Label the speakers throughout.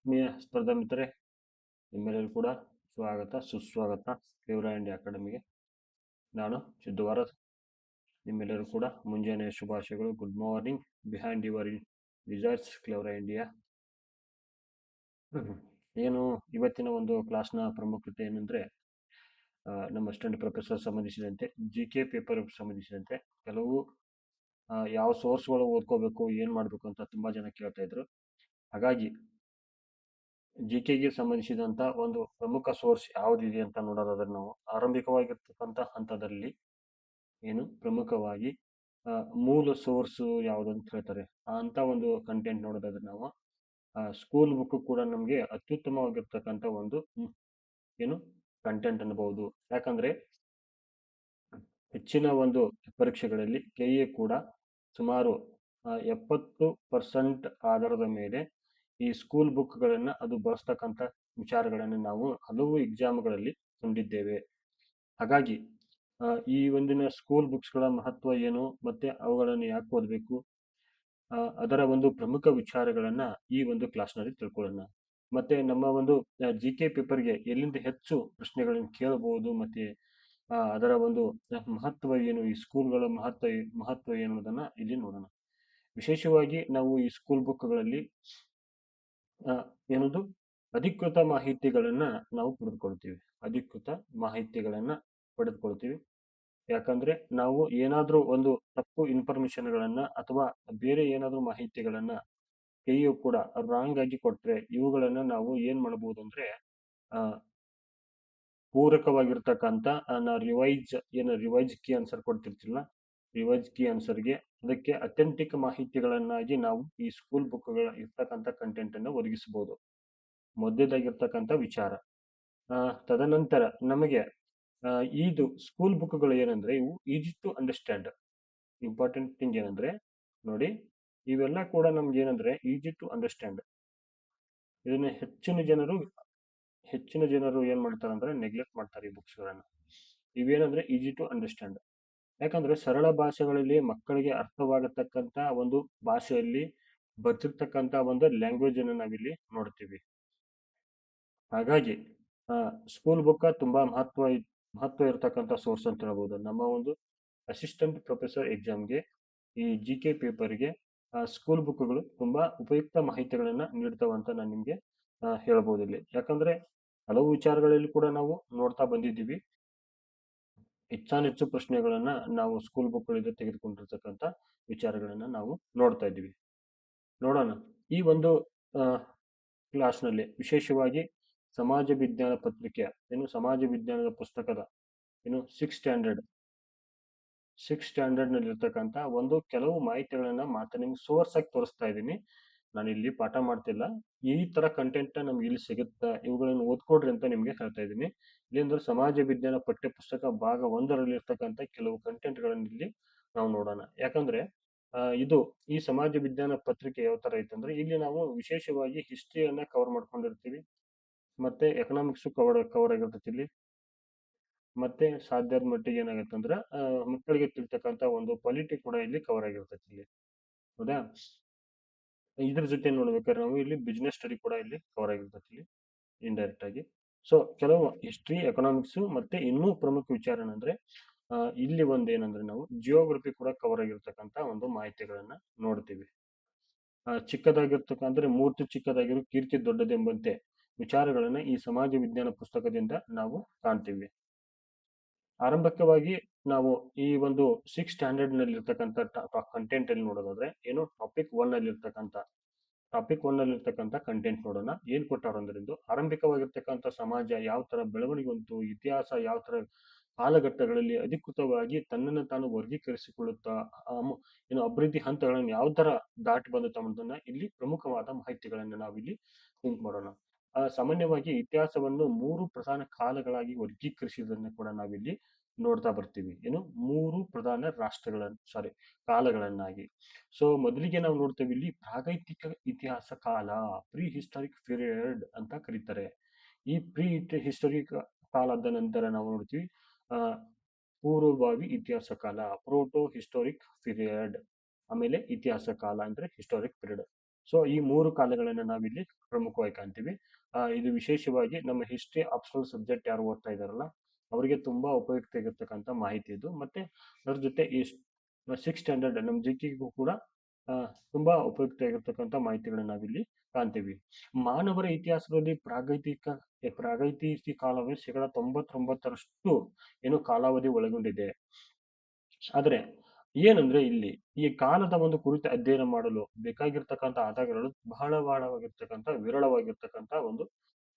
Speaker 1: ಆತ್ಮೀಯ ಸ್ಪರ್ಧಾ ಮಿತ್ರರೇ, ನಿಮ್ಮೆಲ್ಲರೂ ಕೂಡ ಸ್ವಾಗತ ಸುಸ್ವಾಗತ ಫೇವರ್ ಇಂಡಿಯಾ ಅಕಾಡೆಮಿಗೆ. ನಾನು ಸಿದ್ದು ಭಾರತ್. ನಿಮ್ಮೆಲ್ಲರೂ ಕೂಡ ಮುಂಜಾನೆಯ ಶುಭಾಶಯಗಳು. Good morning behind your desires clever India. ಏನು ಇವತ್ತಿನ ಒಂದು ಕ್ಲಾಸ್ನ ಪ್ರಾಮುಖ್ಯತೆ ಏನಂದ್ರೆ, ನಮ್ಮ ಅಸಿಸ್ಟೆಂಟ್ ಪ್ರೊಫೆಸರ್ ಸಂಬಂಧಿಸಿದಂತೆ GK ಪೇಪರ್ ಸಂಬಂಧಿಸಿದಂತೆ ಕೆಲವು ಯಾವ ಸೋರ್ಸ್ಗಳು ಓದ್ಕೋಬೇಕು, ಏನು ಮಾಡಬೇಕು ಅಂತ ತುಂಬಾ ಜನ ಕೇಳ್ತಾ ಇದ್ರು. ಹಾಗಾಗಿ GKಗೆ ಸಂಬಂಧಿಸಿದಂತ ಒಂದು ಪ್ರಮುಖ ಸೋರ್ಸ್ ಯಾವುದಿದೆ ಅಂತ ನೋಡೋದಾದ್ರೆ, ನಾವು ಆರಂಭಿಕವಾಗಿರ್ತಕ್ಕಂಥ ಹಂತದಲ್ಲಿ ಏನು ಪ್ರಮುಖವಾಗಿ ಮೂಲ ಸೋರ್ಸ್ ಯಾವುದು ಅಂತ ಹೇಳ್ತಾರೆ. ಅಂತ ಒಂದು ಕಂಟೆಂಟ್ ನೋಡೋದಾದ್ರೆ ನಾವು ಸ್ಕೂಲ್ ಬುಕ್ ಕೂಡ ನಮಗೆ ಅತ್ಯುತ್ತಮವಾಗಿರ್ತಕ್ಕಂಥ ಒಂದು ಏನು ಕಂಟೆಂಟ್ ಅನ್ಬಹುದು. ಯಾಕಂದ್ರೆ ಹೆಚ್ಚಿನ ಒಂದು ಪರೀಕ್ಷೆಗಳಲ್ಲಿ KA ಕೂಡ ಸುಮಾರು 70% ಆಧಾರದ ಮೇಲೆ ಈ ಸ್ಕೂಲ್ ಬುಕ್ಗಳನ್ನು ಅದು ಬಳಸ್ತಕ್ಕಂಥ ವಿಚಾರಗಳನ್ನು ನಾವು ಹಲವು ಎಕ್ಸಾಮ್ಗಳಲ್ಲಿ ಕಂಡಿದ್ದೇವೆ. ಹಾಗಾಗಿ ಈ ಒಂದಿನ ಸ್ಕೂಲ್ ಬುಕ್ಸ್ಗಳ ಮಹತ್ವ ಏನು, ಮತ್ತೆ ಅವುಗಳನ್ನು ಯಾಕೆ ಓದಬೇಕು, ಅದರ ಒಂದು ಪ್ರಮುಖ ವಿಚಾರಗಳನ್ನ ಈ ಒಂದು ಕ್ಲಾಸ್ನಲ್ಲಿ ತಿಳ್ಕೊಳ್ಳೋಣ. ಮತ್ತೆ ನಮ್ಮ ಒಂದು GK ಪೇಪರ್ಗೆ ಎಲ್ಲಿಂದ ಹೆಚ್ಚು ಪ್ರಶ್ನೆಗಳನ್ನು ಕೇಳಬಹುದು, ಮತ್ತೆ ಅದರ ಒಂದು ಮಹತ್ವ ಏನು, ಈ ಸ್ಕೂಲ್ಗಳ ಮಹತ್ವ ಏನು ಅನ್ನೋದನ್ನ ಇಲ್ಲಿ ನೋಡೋಣ. ವಿಶೇಷವಾಗಿ ನಾವು ಈ ಸ್ಕೂಲ್ ಬುಕ್ಗಳಲ್ಲಿ ಏನದು ಅಧಿಕೃತ ಮಾಹಿತಿಗಳನ್ನ ನಾವು ಪಡೆದುಕೊಳ್ತೀವಿ. ಯಾಕಂದ್ರೆ ನಾವು ಏನಾದ್ರೂ ಒಂದು ತಪ್ಪು ಇನ್ಫಾರ್ಮೇಶನ್ಗಳನ್ನ ಅಥವಾ ಬೇರೆ ಏನಾದ್ರೂ ಮಾಹಿತಿಗಳನ್ನ KU ಕೂಡ ರಾಂಗ್ ಆಗಿ ಕೊಟ್ರೆ, ಇವುಗಳನ್ನ ನಾವು ಏನ್ ಮಾಡಬಹುದು ಅಂದ್ರೆ ಪೂರಕವಾಗಿರ್ತಕ್ಕಂಥ ರಿವೈಸ್ ಕೀ ಆನ್ಸರ್ ಕೊಡ್ತಿರ್ತಿಲ್ಲ, ರಿವೈಸ್ ಕೀ ಆನ್ಸರ್ಗೆ ಅದಕ್ಕೆ ಅಥೆಂಟಿಕ್ ಮಾಹಿತಿಗಳನ್ನಾಗಿ ನಾವು ಈ ಸ್ಕೂಲ್ ಬುಕ್ಗಳ ಇರ್ತಕ್ಕಂಥ ಕಂಟೆಂಟ್ ಅನ್ನು ಒದಗಿಸಬಹುದು. ಮೊದಲೇದಾಗಿರ್ತಕ್ಕಂಥ ವಿಚಾರ. ತದನಂತರ ನಮಗೆ ಇದು ಸ್ಕೂಲ್ ಬುಕ್ಗಳು ಏನಂದ್ರೆ ಇವು easy to understand. Important thing ಏನಂದ್ರೆ ನೋಡಿ, ಇವೆಲ್ಲ ಕೂಡ ನಮ್ಗೆ ಏನಂದ್ರೆ ಈಸಿ ಟು ಅಂಡರ್ಸ್ಟ್ಯಾಂಡ್. ಇದನ್ನ ಹೆಚ್ಚಿನ ಜನರು ಏನ್ ಮಾಡ್ತಾರೆ ಅಂದ್ರೆ ನೆಗ್ಲೆಕ್ಟ್ ಮಾಡ್ತಾರೆ ಈ ಬುಕ್ಸ್ಗಳನ್ನ. ಇವೇನಂದ್ರೆ ಈಸಿ ಟು ಅಂಡರ್ಸ್ಟ್ಯಾಂಡ್. ಯಾಕಂದ್ರೆ ಸರಳ ಭಾಷೆಗಳಲ್ಲಿ ಮಕ್ಕಳಿಗೆ ಅರ್ಥವಾಗತಕ್ಕಂತ ಒಂದು ಭಾಷೆಯಲ್ಲಿ ಬರ್ತಿರ್ತಕ್ಕಂತ ಒಂದು ಲ್ಯಾಂಗ್ವೇಜ್ ಅನ್ನು ನಾವಿಲ್ಲಿ ನೋಡ್ತೀವಿ. ಹಾಗಾಗಿ ಸ್ಕೂಲ್ ಬುಕ್ ತುಂಬಾ ಮಹತ್ವ ಇರತಕ್ಕಂಥ ಸೋರ್ಸ್ ಅಂತ ಹೇಳ್ಬೋದು. ನಮ್ಮ ಒಂದು ಅಸಿಸ್ಟೆಂಟ್ ಪ್ರೊಫೆಸರ್ ಎಕ್ಸಾಮ್ಗೆ ಈ GK ಪೇಪರ್ಗೆ ಸ್ಕೂಲ್ ಬುಕ್ಗಳು ತುಂಬಾ ಉಪಯುಕ್ತ ಮಾಹಿತಿಗಳನ್ನ ನೀಡ್ತಾವಂತ ನಾನು ನಿಮ್ಗೆ ಹೇಳ್ಬೋದು ಇಲ್ಲಿ. ಯಾಕಂದ್ರೆ ಹಲವು ವಿಚಾರಗಳಲ್ಲಿ ಕೂಡ ನಾವು ನೋಡ್ತಾ ಬಂದಿದ್ದೀವಿ. ಹೆಚ್ಚಾನೆಚ್ಚು ಪ್ರಶ್ನೆಗಳನ್ನ ನಾವು ಸ್ಕೂಲ್ ಬುಕ್ಗಳಿಂದ ತೆಗೆದುಕೊಂಡಿರ್ತಕ್ಕಂಥ ವಿಚಾರಗಳನ್ನ ನಾವು ನೋಡ್ತಾ ಇದ್ದೀವಿ. ನೋಡೋಣ ಈ ಒಂದು ಕ್ಲಾಸ್ನಲ್ಲಿ ವಿಶೇಷವಾಗಿ ಸಮಾಜ ವಿಜ್ಞಾನ ಪತ್ರಿಕೆ ಸಮಾಜ ವಿಜ್ಞಾನದ ಪುಸ್ತಕದ ಸಿಕ್ಸ್ ಸ್ಟ್ಯಾಂಡರ್ಡ್ ನಲ್ಲಿ ಇರ್ತಕ್ಕಂಥ ಒಂದು ಕೆಲವು ಮಾಹಿತಿಗಳನ್ನ ಮಾತ್ರ ನಿಮ್ಗೆ ಸೋರ್ಸ್ ಆಗಿ ತೋರಿಸ್ತಾ ಇದ್ದೀನಿ. ನಾನು ಇಲ್ಲಿ ಪಾಠ ಮಾಡ್ತಿಲ್ಲ. ಈ ತರ ಕಂಟೆಂಟ್ ನಮ್ಗೆ ಇಲ್ಲಿ ಸಿಗುತ್ತಾ, ಇವುಗಳನ್ನು ಓದ್ಕೊಡ್ರಿ ಅಂತ ನಿಮ್ಗೆ ಹೇಳ್ತಾ ಇದ್ದೀನಿ. ಇಲ್ಲಿಂದ್ರೆ ಸಮಾಜ ವಿಜ್ಞಾನ ಪಠ್ಯ ಪುಸ್ತಕ ಭಾಗ 1ರಲ್ಲಿ ಇರ್ತಕ್ಕಂಥ ಕೆಲವು ಕಂಟೆಂಟ್ ಗಳನ್ನ ಇಲ್ಲಿ ನಾವು ನೋಡೋಣ. ಯಾಕಂದ್ರೆ ಇದು ಈ ಸಮಾಜ ವಿಜ್ಞಾನ ಪತ್ರಿಕೆ ಯಾವ ತರ ಐತಂದ್ರೆ, ಇಲ್ಲಿ ನಾವು ವಿಶೇಷವಾಗಿ ಹಿಸ್ಟ್ರಿಯನ್ನ ಕವರ್ ಮಾಡ್ಕೊಂಡಿರ್ತೀವಿ, ಮತ್ತೆ ಎಕನಾಮಿಕ್ಸ್ ಕವರ್ ಆಗಿರ್ತೈತಿ ಇಲ್ಲಿ, ಮತ್ತೆ ಸಾಧ್ಯದ ಮಟ್ಟಿಗೆ ಏನಾಗುತ್ತೆ ಅಂದ್ರೆ ಮಕ್ಕಳಿಗೆ ತಿಳ್ತಕ್ಕಂಥ ಒಂದು ಪಾಲಿಟಿ ಕೂಡ ಇಲ್ಲಿ ಕವರ್ ಆಗಿರ್ತೈತಿ ಇಲ್ಲಿ. ಹೌದಾ? ಇದ್ರ ಜೊತೆ ನೋಡ್ಬೇಕಾದ್ರೆ ನಾವು ಇಲ್ಲಿ ಬಿಸ್ನೆಸ್ ಸ್ಟಡಿ ಕೂಡ ಇಲ್ಲಿ ಕವರ್ ಆಗಿರ್ತೈತಿ ಇಲ್ಲಿ ಇಂಡೈರೆಕ್ಟ್ ಆಗಿ. ಸೊ ಕೆಲವು ಹಿಸ್ಟ್ರಿ, ಎಕನಾಮಿಕ್ಸ್ ಮತ್ತೆ ಇನ್ನೂ ಪ್ರಮುಖ ವಿಚಾರ ಏನಂದ್ರೆ ಇಲ್ಲಿ ಒಂದು ಏನಂದ್ರೆ ನಾವು ಜಿಯೋಗ್ರಫಿ ಕೂಡ ಕವರ್ ಆಗಿರ್ತಕ್ಕಂಥ ಒಂದು ಮಾಹಿತಿಗಳನ್ನ ನೋಡ್ತೀವಿ. ಚಿಕ್ಕದಾಗಿರ್ತಕ್ಕಂಥ ಮೂರ್ತಿ ಚಿಕ್ಕದಾಗಿರೋ ಕೀರ್ತಿ ದೊಡ್ಡದೆಂಬಂತೆ ವಿಚಾರಗಳನ್ನ ಈ ಸಮಾಜ ವಿಜ್ಞಾನ ಪುಸ್ತಕದಿಂದ ನಾವು ಕಾಣ್ತೀವಿ. ಆರಂಭಿಕವಾಗಿ ನಾವು ಈ ಒಂದು ಸಿಕ್ಸ್ ಸ್ಟ್ಯಾಂಡರ್ಡ್ ನಲ್ಲಿ ಇರ್ತಕ್ಕಂಥ ಕಂಟೆಂಟ್ ಅಲ್ಲಿ ನೋಡೋದಾದ್ರೆ ಟಾಪಿಕ್ 1 ಅಲ್ಲಿ ಇರ್ತಕ್ಕಂಥ ಕಂಟೆಂಟ್ ನೋಡೋಣ. ಏನ್ ಕೊಟ್ಟಾರ ಅಂದ್ರೆ, ಆರಂಭಿಕವಾಗಿರ್ತಕ್ಕಂಥ ಸಮಾಜ ಯಾವ ತರ ಬೆಳವಣಿಗೆ ಹೊಂದಿತು, ಇತಿಹಾಸ ಯಾವ ತರ ಕಾಲಘಟ್ಟಗಳಲ್ಲಿ ಅಧಿಕೃತವಾಗಿ ತನ್ನನ್ನು ತಾನು ವರ್ಗೀಕರಿಸಿಕೊಳ್ಳುತ್ತಾ ಅಭಿವೃದ್ಧಿ ಹಂತಗಳನ್ನು ಯಾವ ತರ ದಾಟಿ ಬಂದನ್ನ ಇಲ್ಲಿ ಪ್ರಮುಖವಾದ ಮಾಹಿತಿಗಳನ್ನ ನಾವಿಲ್ಲಿ ಥಿಂಕ್ ಮಾಡೋಣ. ಸಾಮಾನ್ಯವಾಗಿ ಇತಿಹಾಸವನ್ನು 3 ಪ್ರಧಾನ ಕಾಲಗಳಾಗಿ ವರ್ಗೀಕರಿಸಿದ್ದನ್ನು ಕೂಡ ನಾವಿಲ್ಲಿ ನೋಡ್ತಾ ಬರ್ತೀವಿ. 3 ಪ್ರಧಾನ ಕಾಲಗಳನ್ನಾಗಿ. ಸೊ ಮೊದಲಿಗೆ ನಾವು ನೋಡ್ತೇವೆ ಇಲ್ಲಿ ಪ್ರಾಗೈತಿಕ ಇತಿಹಾಸ ಕಾಲ, ಪ್ರೀ ಹಿಸ್ಟಾರಿಕ್ ಪೀರಿಯಡ್ ಅಂತ ಕರೀತಾರೆ. ಈ ಪ್ರೀ ಹಿಸ್ಟಾರಿಕ್ ಕಾಲದ ನಂತರ ನಾವು ನೋಡ್ತೀವಿ ಪೂರ್ವಭಾವಿ ಇತಿಹಾಸ ಕಾಲ, ಪ್ರೋಟೋ ಹಿಸ್ಟೋರಿಕ್ ಪೀರಿಯಡ್, ಆಮೇಲೆ ಇತಿಹಾಸ ಕಾಲ ಅಂದ್ರೆ ಹಿಸ್ಟಾರಿಕ್ ಪೀರಿಯಡ್. ಸೊ ಈ 3 ಕಾಲಗಳನ್ನ ನಾವಿಲ್ಲಿ ಪ್ರಮುಖವಾಗಿ ಕಾಣ್ತೀವಿ. ಇದು ವಿಶೇಷವಾಗಿ ನಮ್ಮ ಹಿಸ್ಟ್ರಿ ಆಪ್ಷನಲ್ ಸಬ್ಜೆಕ್ಟ್ ಯಾರು ಓದ್ತಾ ಇದಾರಲ್ಲ ಅವರಿಗೆ ತುಂಬಾ ಉಪಯುಕ್ತ ಆಗಿರ್ತಕ್ಕಂಥ ಮಾಹಿತಿ ಇದು. ಮತ್ತೆ ಅದ್ರ ಜೊತೆ ಈ 6th ಸ್ಟ್ಯಾಂಡರ್ಡ್ ನಮ್ಮ ಜಿಕೆಗೂ ಕೂಡ ಆ, ತುಂಬಾ ಉಪಯುಕ್ತ ಆಗಿರ್ತಕ್ಕಂಥ ಮಾಹಿತಿಗಳನ್ನ ನಾವಿಲ್ಲಿ ಕಾಣ್ತೀವಿ. ಮಾನವರ ಇತಿಹಾಸದಲ್ಲಿ ಪ್ರಾಗೈತಿಕ ಕಾಲವೇ ಶೇಕಡ 99ರಷ್ಟು ಏನು ಕಾಲಾವಧಿ ಒಳಗೊಂಡಿದೆ. ಆದ್ರೆ ಏನಂದ್ರೆ ಇಲ್ಲಿ ಈ ಕಾಲದ ಒಂದು ಕುರಿತು ಅಧ್ಯಯನ ಮಾಡಲು ಬೇಕಾಗಿರ್ತಕ್ಕಂಥ ಆಧಾರಗಳು ಬಹಳವಾಗಿರ್ತಕ್ಕಂಥ ವಿರಳವಾಗಿರ್ತಕ್ಕಂಥ ಒಂದು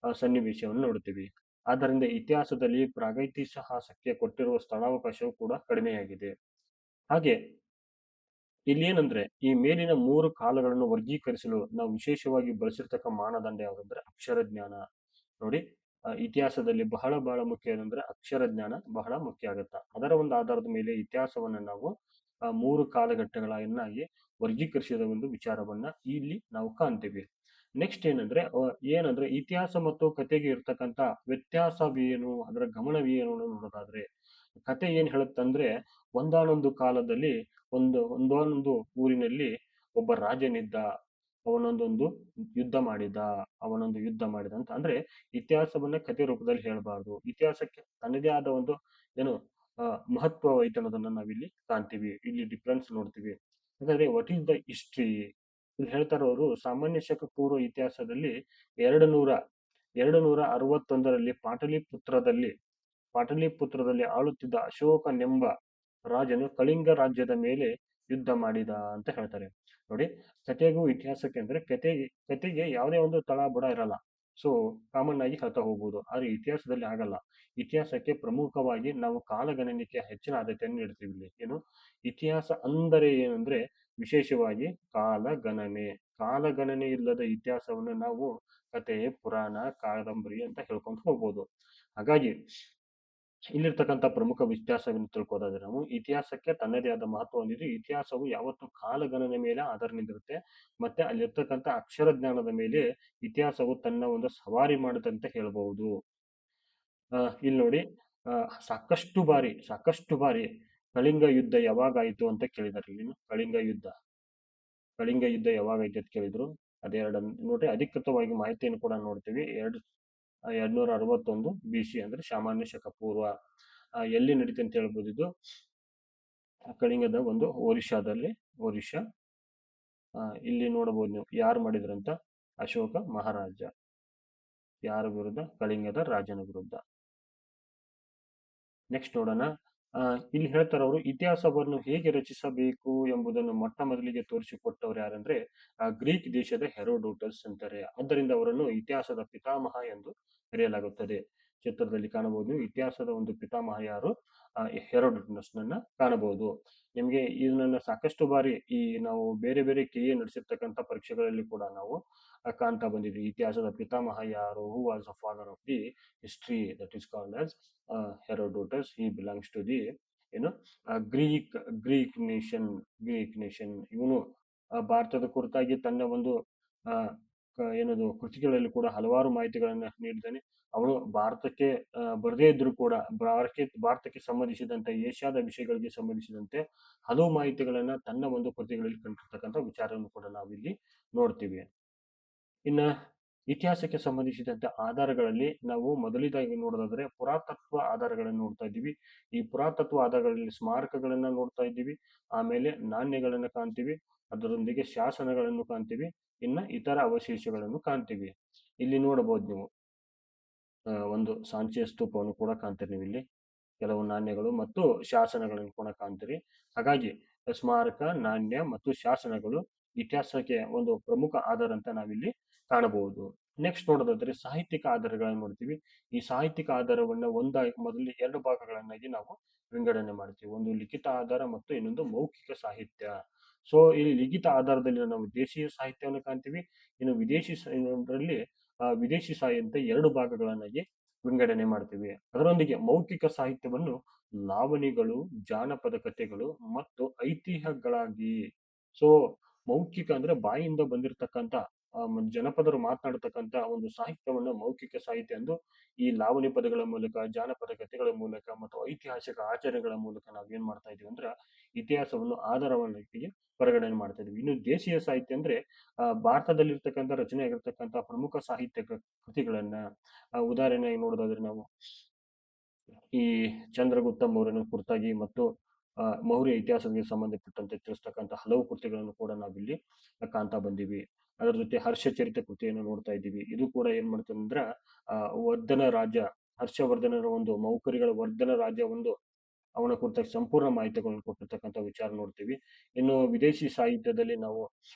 Speaker 1: ಸನ್ನಿವೇಶವನ್ನು ನೋಡ್ತೀವಿ. ಆದ್ದರಿಂದ ಇತಿಹಾಸದಲ್ಲಿ ಪ್ರಾಗೈತಿಹಾಸಕ್ಕೆ ಕೊಟ್ಟಿರುವ ಸ್ಥಳಾವಕಾಶವು ಕೂಡ ಕಡಿಮೆಯಾಗಿದೆ. ಹಾಗೆ ಇಲ್ಲಿ ಏನಂದ್ರೆ ಈ ಮೇಲಿನ 3 ಕಾಲಗಳನ್ನು ವರ್ಗೀಕರಿಸಲು ನಾವು ವಿಶೇಷವಾಗಿ ಬಳಸಿರ್ತಕ್ಕ ಮಾನದಂಡ ಯಾವುದಂದ್ರೆ ಅಕ್ಷರ ಜ್ಞಾನ. ನೋಡಿ, ಇತಿಹಾಸದಲ್ಲಿ ಬಹಳ ಮುಖ್ಯ ಏನಂದ್ರೆ ಅಕ್ಷರ ಜ್ಞಾನ ಬಹಳ ಮುಖ್ಯ ಆಗುತ್ತೆ. ಅದರ ಒಂದು ಆಧಾರದ ಮೇಲೆ ಇತಿಹಾಸವನ್ನ ನಾವು 3 ಕಾಲಘಟ್ಟಗಳನ್ನಾಗಿ ವರ್ಗೀಕರಿಸಿದ ಒಂದು ವಿಚಾರವನ್ನ ಇಲ್ಲಿ ನಾವು ಕಾಣ್ತೀವಿ. ನೆಕ್ಸ್ಟ್ ಏನಂದ್ರೆ ಇತಿಹಾಸ ಮತ್ತು ಕಥೆಗೆ ಇರ್ತಕ್ಕಂಥ ವ್ಯತ್ಯಾಸವೇನು, ಅದರ ಗಮನವೇನು ನೋಡೋದಾದ್ರೆ, ಕತೆ ಏನ್ ಹೇಳುತ್ತಂದ್ರೆ ಒಂದಾನೊಂದು ಕಾಲದಲ್ಲಿ ಒಂದಾನೊಂದು ಊರಿನಲ್ಲಿ ಒಬ್ಬ ರಾಜನಿದ್ದ, ಅವನೊಂದೊಂದು ಯುದ್ಧ ಮಾಡಿದ ಅಂತ. ಅಂದ್ರೆ ಇತಿಹಾಸವನ್ನ ಕಥೆ ರೂಪದಲ್ಲಿ ಹೇಳಬಾರ್ದು. ಇತಿಹಾಸಕ್ಕೆ ತನ್ನದೇ ಆದ ಒಂದು ಏನು ಮಹತ್ವ ಐತೆ ಅನ್ನೋದನ್ನ ನಾವಿಲ್ಲಿ ಕಾಣ್ತೀವಿ. ಇಲ್ಲಿ ಡಿಫ್ರೆನ್ಸ್ ನೋಡ್ತೀವಿ. ಹಾಗಾದ್ರೆ ವಾಟ್ ಈಸ್ ದ ಹಿಸ್ಟ್ರಿ? ಇಲ್ಲಿ ಹೇಳ್ತಾರೆ ಅವರು, ಸಾಮಾನ್ಯ ಶಕ ಪೂರ್ವ ಇತಿಹಾಸದಲ್ಲಿ 261ರಲ್ಲಿ ಪಾಟಲಿಪುತ್ರದಲ್ಲಿ ಆಳುತ್ತಿದ್ದ ಅಶೋಕನೆಂಬ ರಾಜನು ಕಳಿಂಗ ರಾಜ್ಯದ ಮೇಲೆ ಯುದ್ಧ ಮಾಡಿದ ಅಂತ ಹೇಳ್ತಾರೆ. ನೋಡಿ, ಕಥೆಗೂ ಇತಿಹಾಸಕ್ಕೆ ಅಂದ್ರೆ ಕತೆಗೆ ಯಾವುದೇ ಒಂದು ತಳ ಬುಡ ಇರಲ್ಲ. ಸೊ ಕಾಮನ್ ಆಗಿ ಹೇಳ್ತಾ ಹೋಗ್ಬೋದು. ಆದ್ರೆ ಇತಿಹಾಸದಲ್ಲಿ ಆಗಲ್ಲ. ಇತಿಹಾಸಕ್ಕೆ ಪ್ರಮುಖವಾಗಿ ನಾವು ಕಾಲಗಣನೆಗೆ ಹೆಚ್ಚಿನ ಆದ್ಯತೆಯನ್ನು ನೀಡ್ತೀವಿ. ಇಲ್ಲಿ ಏನು ಇತಿಹಾಸ ಅಂದರೆ ಏನಂದ್ರೆ ವಿಶೇಷವಾಗಿ ಕಾಲಗಣನೆ ಇಲ್ಲದ ಇತಿಹಾಸವನ್ನು ನಾವು ಕತೆ, ಪುರಾಣ, ಕಾದಂಬರಿ ಅಂತ ಹೇಳ್ಕೊಂಡು ಹೋಗ್ಬೋದು. ಹಾಗಾಗಿ ಇಲ್ಲಿರ್ತಕ್ಕಂಥ ಪ್ರಮುಖ ವ್ಯತ್ಯಾಸವನ್ನು ತಿಳ್ಕೋದಾದ್ರೆ ನಾವು ಇತಿಹಾಸಕ್ಕೆ ತನ್ನದೇ ಆದ ಮಹತ್ವ ಹೊಂದಿದ್ದು, ಇತಿಹಾಸವು ಯಾವತ್ತು ಕಾಲಗಣನೆ ಮೇಲೆ ಆಧಾರ ನಿಂದಿರುತ್ತೆ. ಮತ್ತೆ ಅಲ್ಲಿರ್ತಕ್ಕಂಥ ಅಕ್ಷರ ಜ್ಞಾನದ ಮೇಲೆ ಇತಿಹಾಸವು ತನ್ನ ಒಂದು ಸವಾರಿ ಮಾಡುತ್ತಂತ ಹೇಳ್ಬಹುದು. ಇಲ್ಲಿ ನೋಡಿ, ಸಾಕಷ್ಟು ಬಾರಿ ಕಳಿಂಗ ಯುದ್ಧ ಯಾವಾಗಾಯ್ತು ಅಂತ ಕೇಳಿದಾರೆ. ಇಲ್ಲಿ ಕಳಿಂಗ ಯುದ್ಧ ಯಾವಾಗಾಯ್ತು ಅಂತ ಕೇಳಿದ್ರು. ಅದೆರಡು ನೋಡ್ರಿ, ಅಧಿಕೃತವಾಗಿ ಮಾಹಿತಿಯನ್ನು ಕೂಡ ನೋಡ್ತೀವಿ. 261 BC ಅಂದ್ರೆ ಸಾಮಾನ್ಯ ಶಕ ಪೂರ್ವ. ಎಲ್ಲಿ ನಡೀತೆ ಅಂತ ಹೇಳ್ಬೋದು. ಇದು ಕಳಿಂಗದ ಒಂದು ಒರಿಷಾ. ಇಲ್ಲಿ ನೋಡಬಹುದು ನೀವು ಯಾರು ಮಾಡಿದ್ರಂತ, ಅಶೋಕ ಮಹಾರಾಜ. ಯಾರ ವಿರುದ್ಧ? ಕಳಿಂಗದ ರಾಜನ ವಿರುದ್ಧ. ನೆಕ್ಸ್ಟ್ ನೋಡೋಣ. ಇಲ್ಲಿ ಹೇಳ್ತಾರೆ ಅವರು, ಇತಿಹಾಸವನ್ನು ಹೇಗೆ ರಚಿಸಬೇಕು ಎಂಬುದನ್ನು ಮೊಟ್ಟ ಮೊದಲಿಗೆ ತೋರಿಸಿಕೊಟ್ಟವರು ಯಾರಂದ್ರೆ ಗ್ರೀಕ್ ದೇಶದ ಹೆರೋಡೋಟಸ್ ಅಂತಾರೆ. ಆದ್ದರಿಂದ ಅವರನ್ನು ಇತಿಹಾಸದ ಪಿತಾಮಹ ಎಂದು ಕರೆಯಲಾಗುತ್ತದೆ. ಚಿತ್ರದಲ್ಲಿ ಕಾಣಬಹುದು ಇತಿಹಾಸದ ಒಂದು ಪಿತಾಮಹ ಯಾರು, ಹೆರೋಡೋಟಸ್ ನನ್ನ ಕಾಣಬಹುದು. ನಿಮ್ಗೆ ಇದನ್ನ ಸಾಕಷ್ಟು ಬಾರಿ ನಾವು ಬೇರೆ ಬೇರೆ KA ನಡೆಸಿರ್ತಕ್ಕಂಥ ಪರೀಕ್ಷೆಗಳಲ್ಲಿ ಕೂಡ ನಾವು ಕಾಣ್ತಾ ಬಂದಿದ್ವಿ. ಇತಿಹಾಸದ ಪಿತಾಮಹ ಯಾರು? Who was the father of the history? That is called as Herodotus. He belongs to the Greek nation. ಇವನು ಭಾರತದ ಕುರಿತಾಗಿ ತನ್ನ ಒಂದು ಏನದು ಕೃತಿಗಳಲ್ಲಿ ಕೂಡ ಹಲವಾರು ಮಾಹಿತಿಗಳನ್ನ ನೀಡಿದ್ದಾನೆ. ಅವನು ಭಾರತಕ್ಕೆ ಬರದೇ ಇದ್ರು ಕೂಡ ಭಾರತಕ್ಕೆ ಸಂಬಂಧಿಸಿದಂತೆ ಏಷ್ಯಾದ ವಿಷಯಗಳಿಗೆ ಸಂಬಂಧಿಸಿದಂತೆ ಹಲವು ಮಾಹಿತಿಗಳನ್ನ ತನ್ನ ಒಂದು ಕೃತಿಗಳಲ್ಲಿ ಕಂಡಿರ್ತಕ್ಕಂಥ ವಿಚಾರವನ್ನು ಕೂಡ ನಾವಿಲ್ಲಿ ನೋಡ್ತೀವಿ. ಇನ್ನ ಇತಿಹಾಸಕ್ಕೆ ಸಂಬಂಧಿಸಿದಂತೆ ಆಧಾರಗಳಲ್ಲಿ ನಾವು ಮೊದಲಿದಾಗಿ ನೋಡೋದಾದ್ರೆ ಪುರಾತತ್ವ ಆಧಾರಗಳನ್ನು ನೋಡ್ತಾ ಇದ್ದೀವಿ. ಈ ಪುರಾತತ್ವ ಆಧಾರಗಳಲ್ಲಿ ಸ್ಮಾರಕಗಳನ್ನ ನೋಡ್ತಾ ಇದ್ದೀವಿ. ಆಮೇಲೆ ನಾಣ್ಯಗಳನ್ನ ಕಾಣ್ತೀವಿ. ಅದರೊಂದಿಗೆ ಶಾಸನಗಳನ್ನು ಕಾಣ್ತೀವಿ. ಇನ್ನ ಇತರ ಅವಶೇಷಗಳನ್ನು ಕಾಣ್ತೀವಿ. ಇಲ್ಲಿ ನೋಡಬಹುದು ನೀವು ಒಂದು ಸಾಂಚಿಯ ಸ್ತೂಪವನ್ನು ಕೂಡ ಕಾಣ್ತೀರಿ. ನೀವು ಇಲ್ಲಿ ಕೆಲವು ನಾಣ್ಯಗಳು ಮತ್ತು ಶಾಸನಗಳನ್ನು ಕೂಡ ಕಾಣ್ತೀರಿ. ಹಾಗಾಗಿ ಸ್ಮಾರಕ, ನಾಣ್ಯ ಮತ್ತು ಶಾಸನಗಳು ಇತಿಹಾಸಕ್ಕೆ ಒಂದು ಪ್ರಮುಖ ಆಧಾರ ಅಂತ ನಾವಿಲ್ಲಿ ಕಾಣಬಹುದು. ನೆಕ್ಸ್ಟ್ ನೋಡೋದಾದ್ರೆ ಸಾಹಿತ್ಯಿಕ ಆಧಾರಗಳನ್ನು ನೋಡ್ತೀವಿ. ಈ ಸಾಹಿತ್ಯಿಕ ಆಧಾರವನ್ನ ಮೊದಲು 2 ಭಾಗಗಳನ್ನಾಗಿ ನಾವು ವಿಂಗಡಣೆ ಮಾಡ್ತೀವಿ. ಒಂದು ಲಿಖಿತ ಆಧಾರ ಮತ್ತು ಇನ್ನೊಂದು ಮೌಖಿಕ ಸಾಹಿತ್ಯ. ಸೊ ಈ ಲಿಖಿತ ಆಧಾರದಲ್ಲಿ ನಾವು ದೇಶೀಯ ಸಾಹಿತ್ಯವನ್ನು ಕಾಣ್ತೀವಿ. ಇನ್ನು ವಿದೇಶಿ ಸಾಹಿತ್ಯ 2 ಭಾಗಗಳನ್ನಾಗಿ ವಿಂಗಡಣೆ ಮಾಡ್ತೀವಿ. ಅದರೊಂದಿಗೆ ಮೌಖಿಕ ಸಾಹಿತ್ಯವನ್ನು ಲಾವಣಿಗಳು, ಜಾನಪದ ಕಥೆಗಳು ಮತ್ತು ಐತಿಹ್ಯಗಳಾಗಿ. ಸೊ ಮೌಖಿಕ ಅಂದ್ರೆ ಬಾಯಿಂದ ಬಂದಿರತಕ್ಕಂತ ಜನಪದರು ಮಾತನಾಡತಕ್ಕಂತ ಒಂದು ಸಾಹಿತ್ಯವನ್ನ ಮೌಖಿಕ ಸಾಹಿತ್ಯ ಎಂದು, ಈ ಲಾವಣಿ ಪದಗಳ ಮೂಲಕ, ಜಾನಪದ ಕಥೆಗಳ ಮೂಲಕ ಮತ್ತು ಐತಿಹಾಸಿಕ ಆಚರಣೆಗಳ ಮೂಲಕ ನಾವ್ ಏನ್ ಮಾಡ್ತಾ ಇದೀವಿ ಅಂದ್ರೆ ಇತಿಹಾಸವನ್ನು ಆಧಾರವನ್ನಾಗಿ ಪರಿಗಣನೆ ಮಾಡ್ತಾ ಇದ್ವಿ. ಇನ್ನು ದೇಶೀಯ ಸಾಹಿತ್ಯ ಅಂದ್ರೆ ಭಾರತದಲ್ಲಿರ್ತಕ್ಕಂಥ ರಚನೆ ಆಗಿರ್ತಕ್ಕಂಥ ಪ್ರಮುಖ ಸಾಹಿತ್ಯ ಕೃತಿಗಳನ್ನ ಉದಾಹರಣೆಯಾಗಿ ನೋಡೋದಾದ್ರೆ ನಾವು ಈ ಚಂದ್ರಗುಪ್ತ ಮೌರ್ಯನ ಕುರಿತಾಗಿ ಮತ್ತು ಮೌರ್ಯ ಇತಿಹಾಸಕ್ಕೆ ಸಂಬಂಧಪಟ್ಟಂತೆ ತಿಳಿಸ್ತಕ್ಕಂಥ ಹಲವು ಕೃತಿಗಳನ್ನು ಕೂಡ ನಾವಿಲ್ಲಿ ಕಾಣ್ತಾ ಬಂದೀವಿ. ಅದರ ಜೊತೆ ಹರ್ಷಚರಿತ ಕೃತಿಯನ್ನು ನೋಡ್ತಾ ಇದ್ದೀವಿ. ಇದು ಕೂಡ ಏನ್ ಮಾಡ್ತದೆ ಅಂದ್ರೆ ವರ್ಧನ ರಾಜ್ಯ, ಹರ್ಷವರ್ಧನರ ಒಂದು ಮೌಖರಿಗಳ ವರ್ಧನ ರಾಜ್ಯ ಒಂದು ಅವನ ಕುರಿತಾಗಿ ಸಂಪೂರ್ಣ ಮಾಹಿತಿಗಳನ್ನು ಕೊಟ್ಟಿರ್ತಕ್ಕಂಥ ವಿಚಾರ ನೋಡ್ತೀವಿ. ಇನ್ನು ವಿದೇಶಿ ಸಾಹಿತ್ಯದಲ್ಲಿ ನಾವು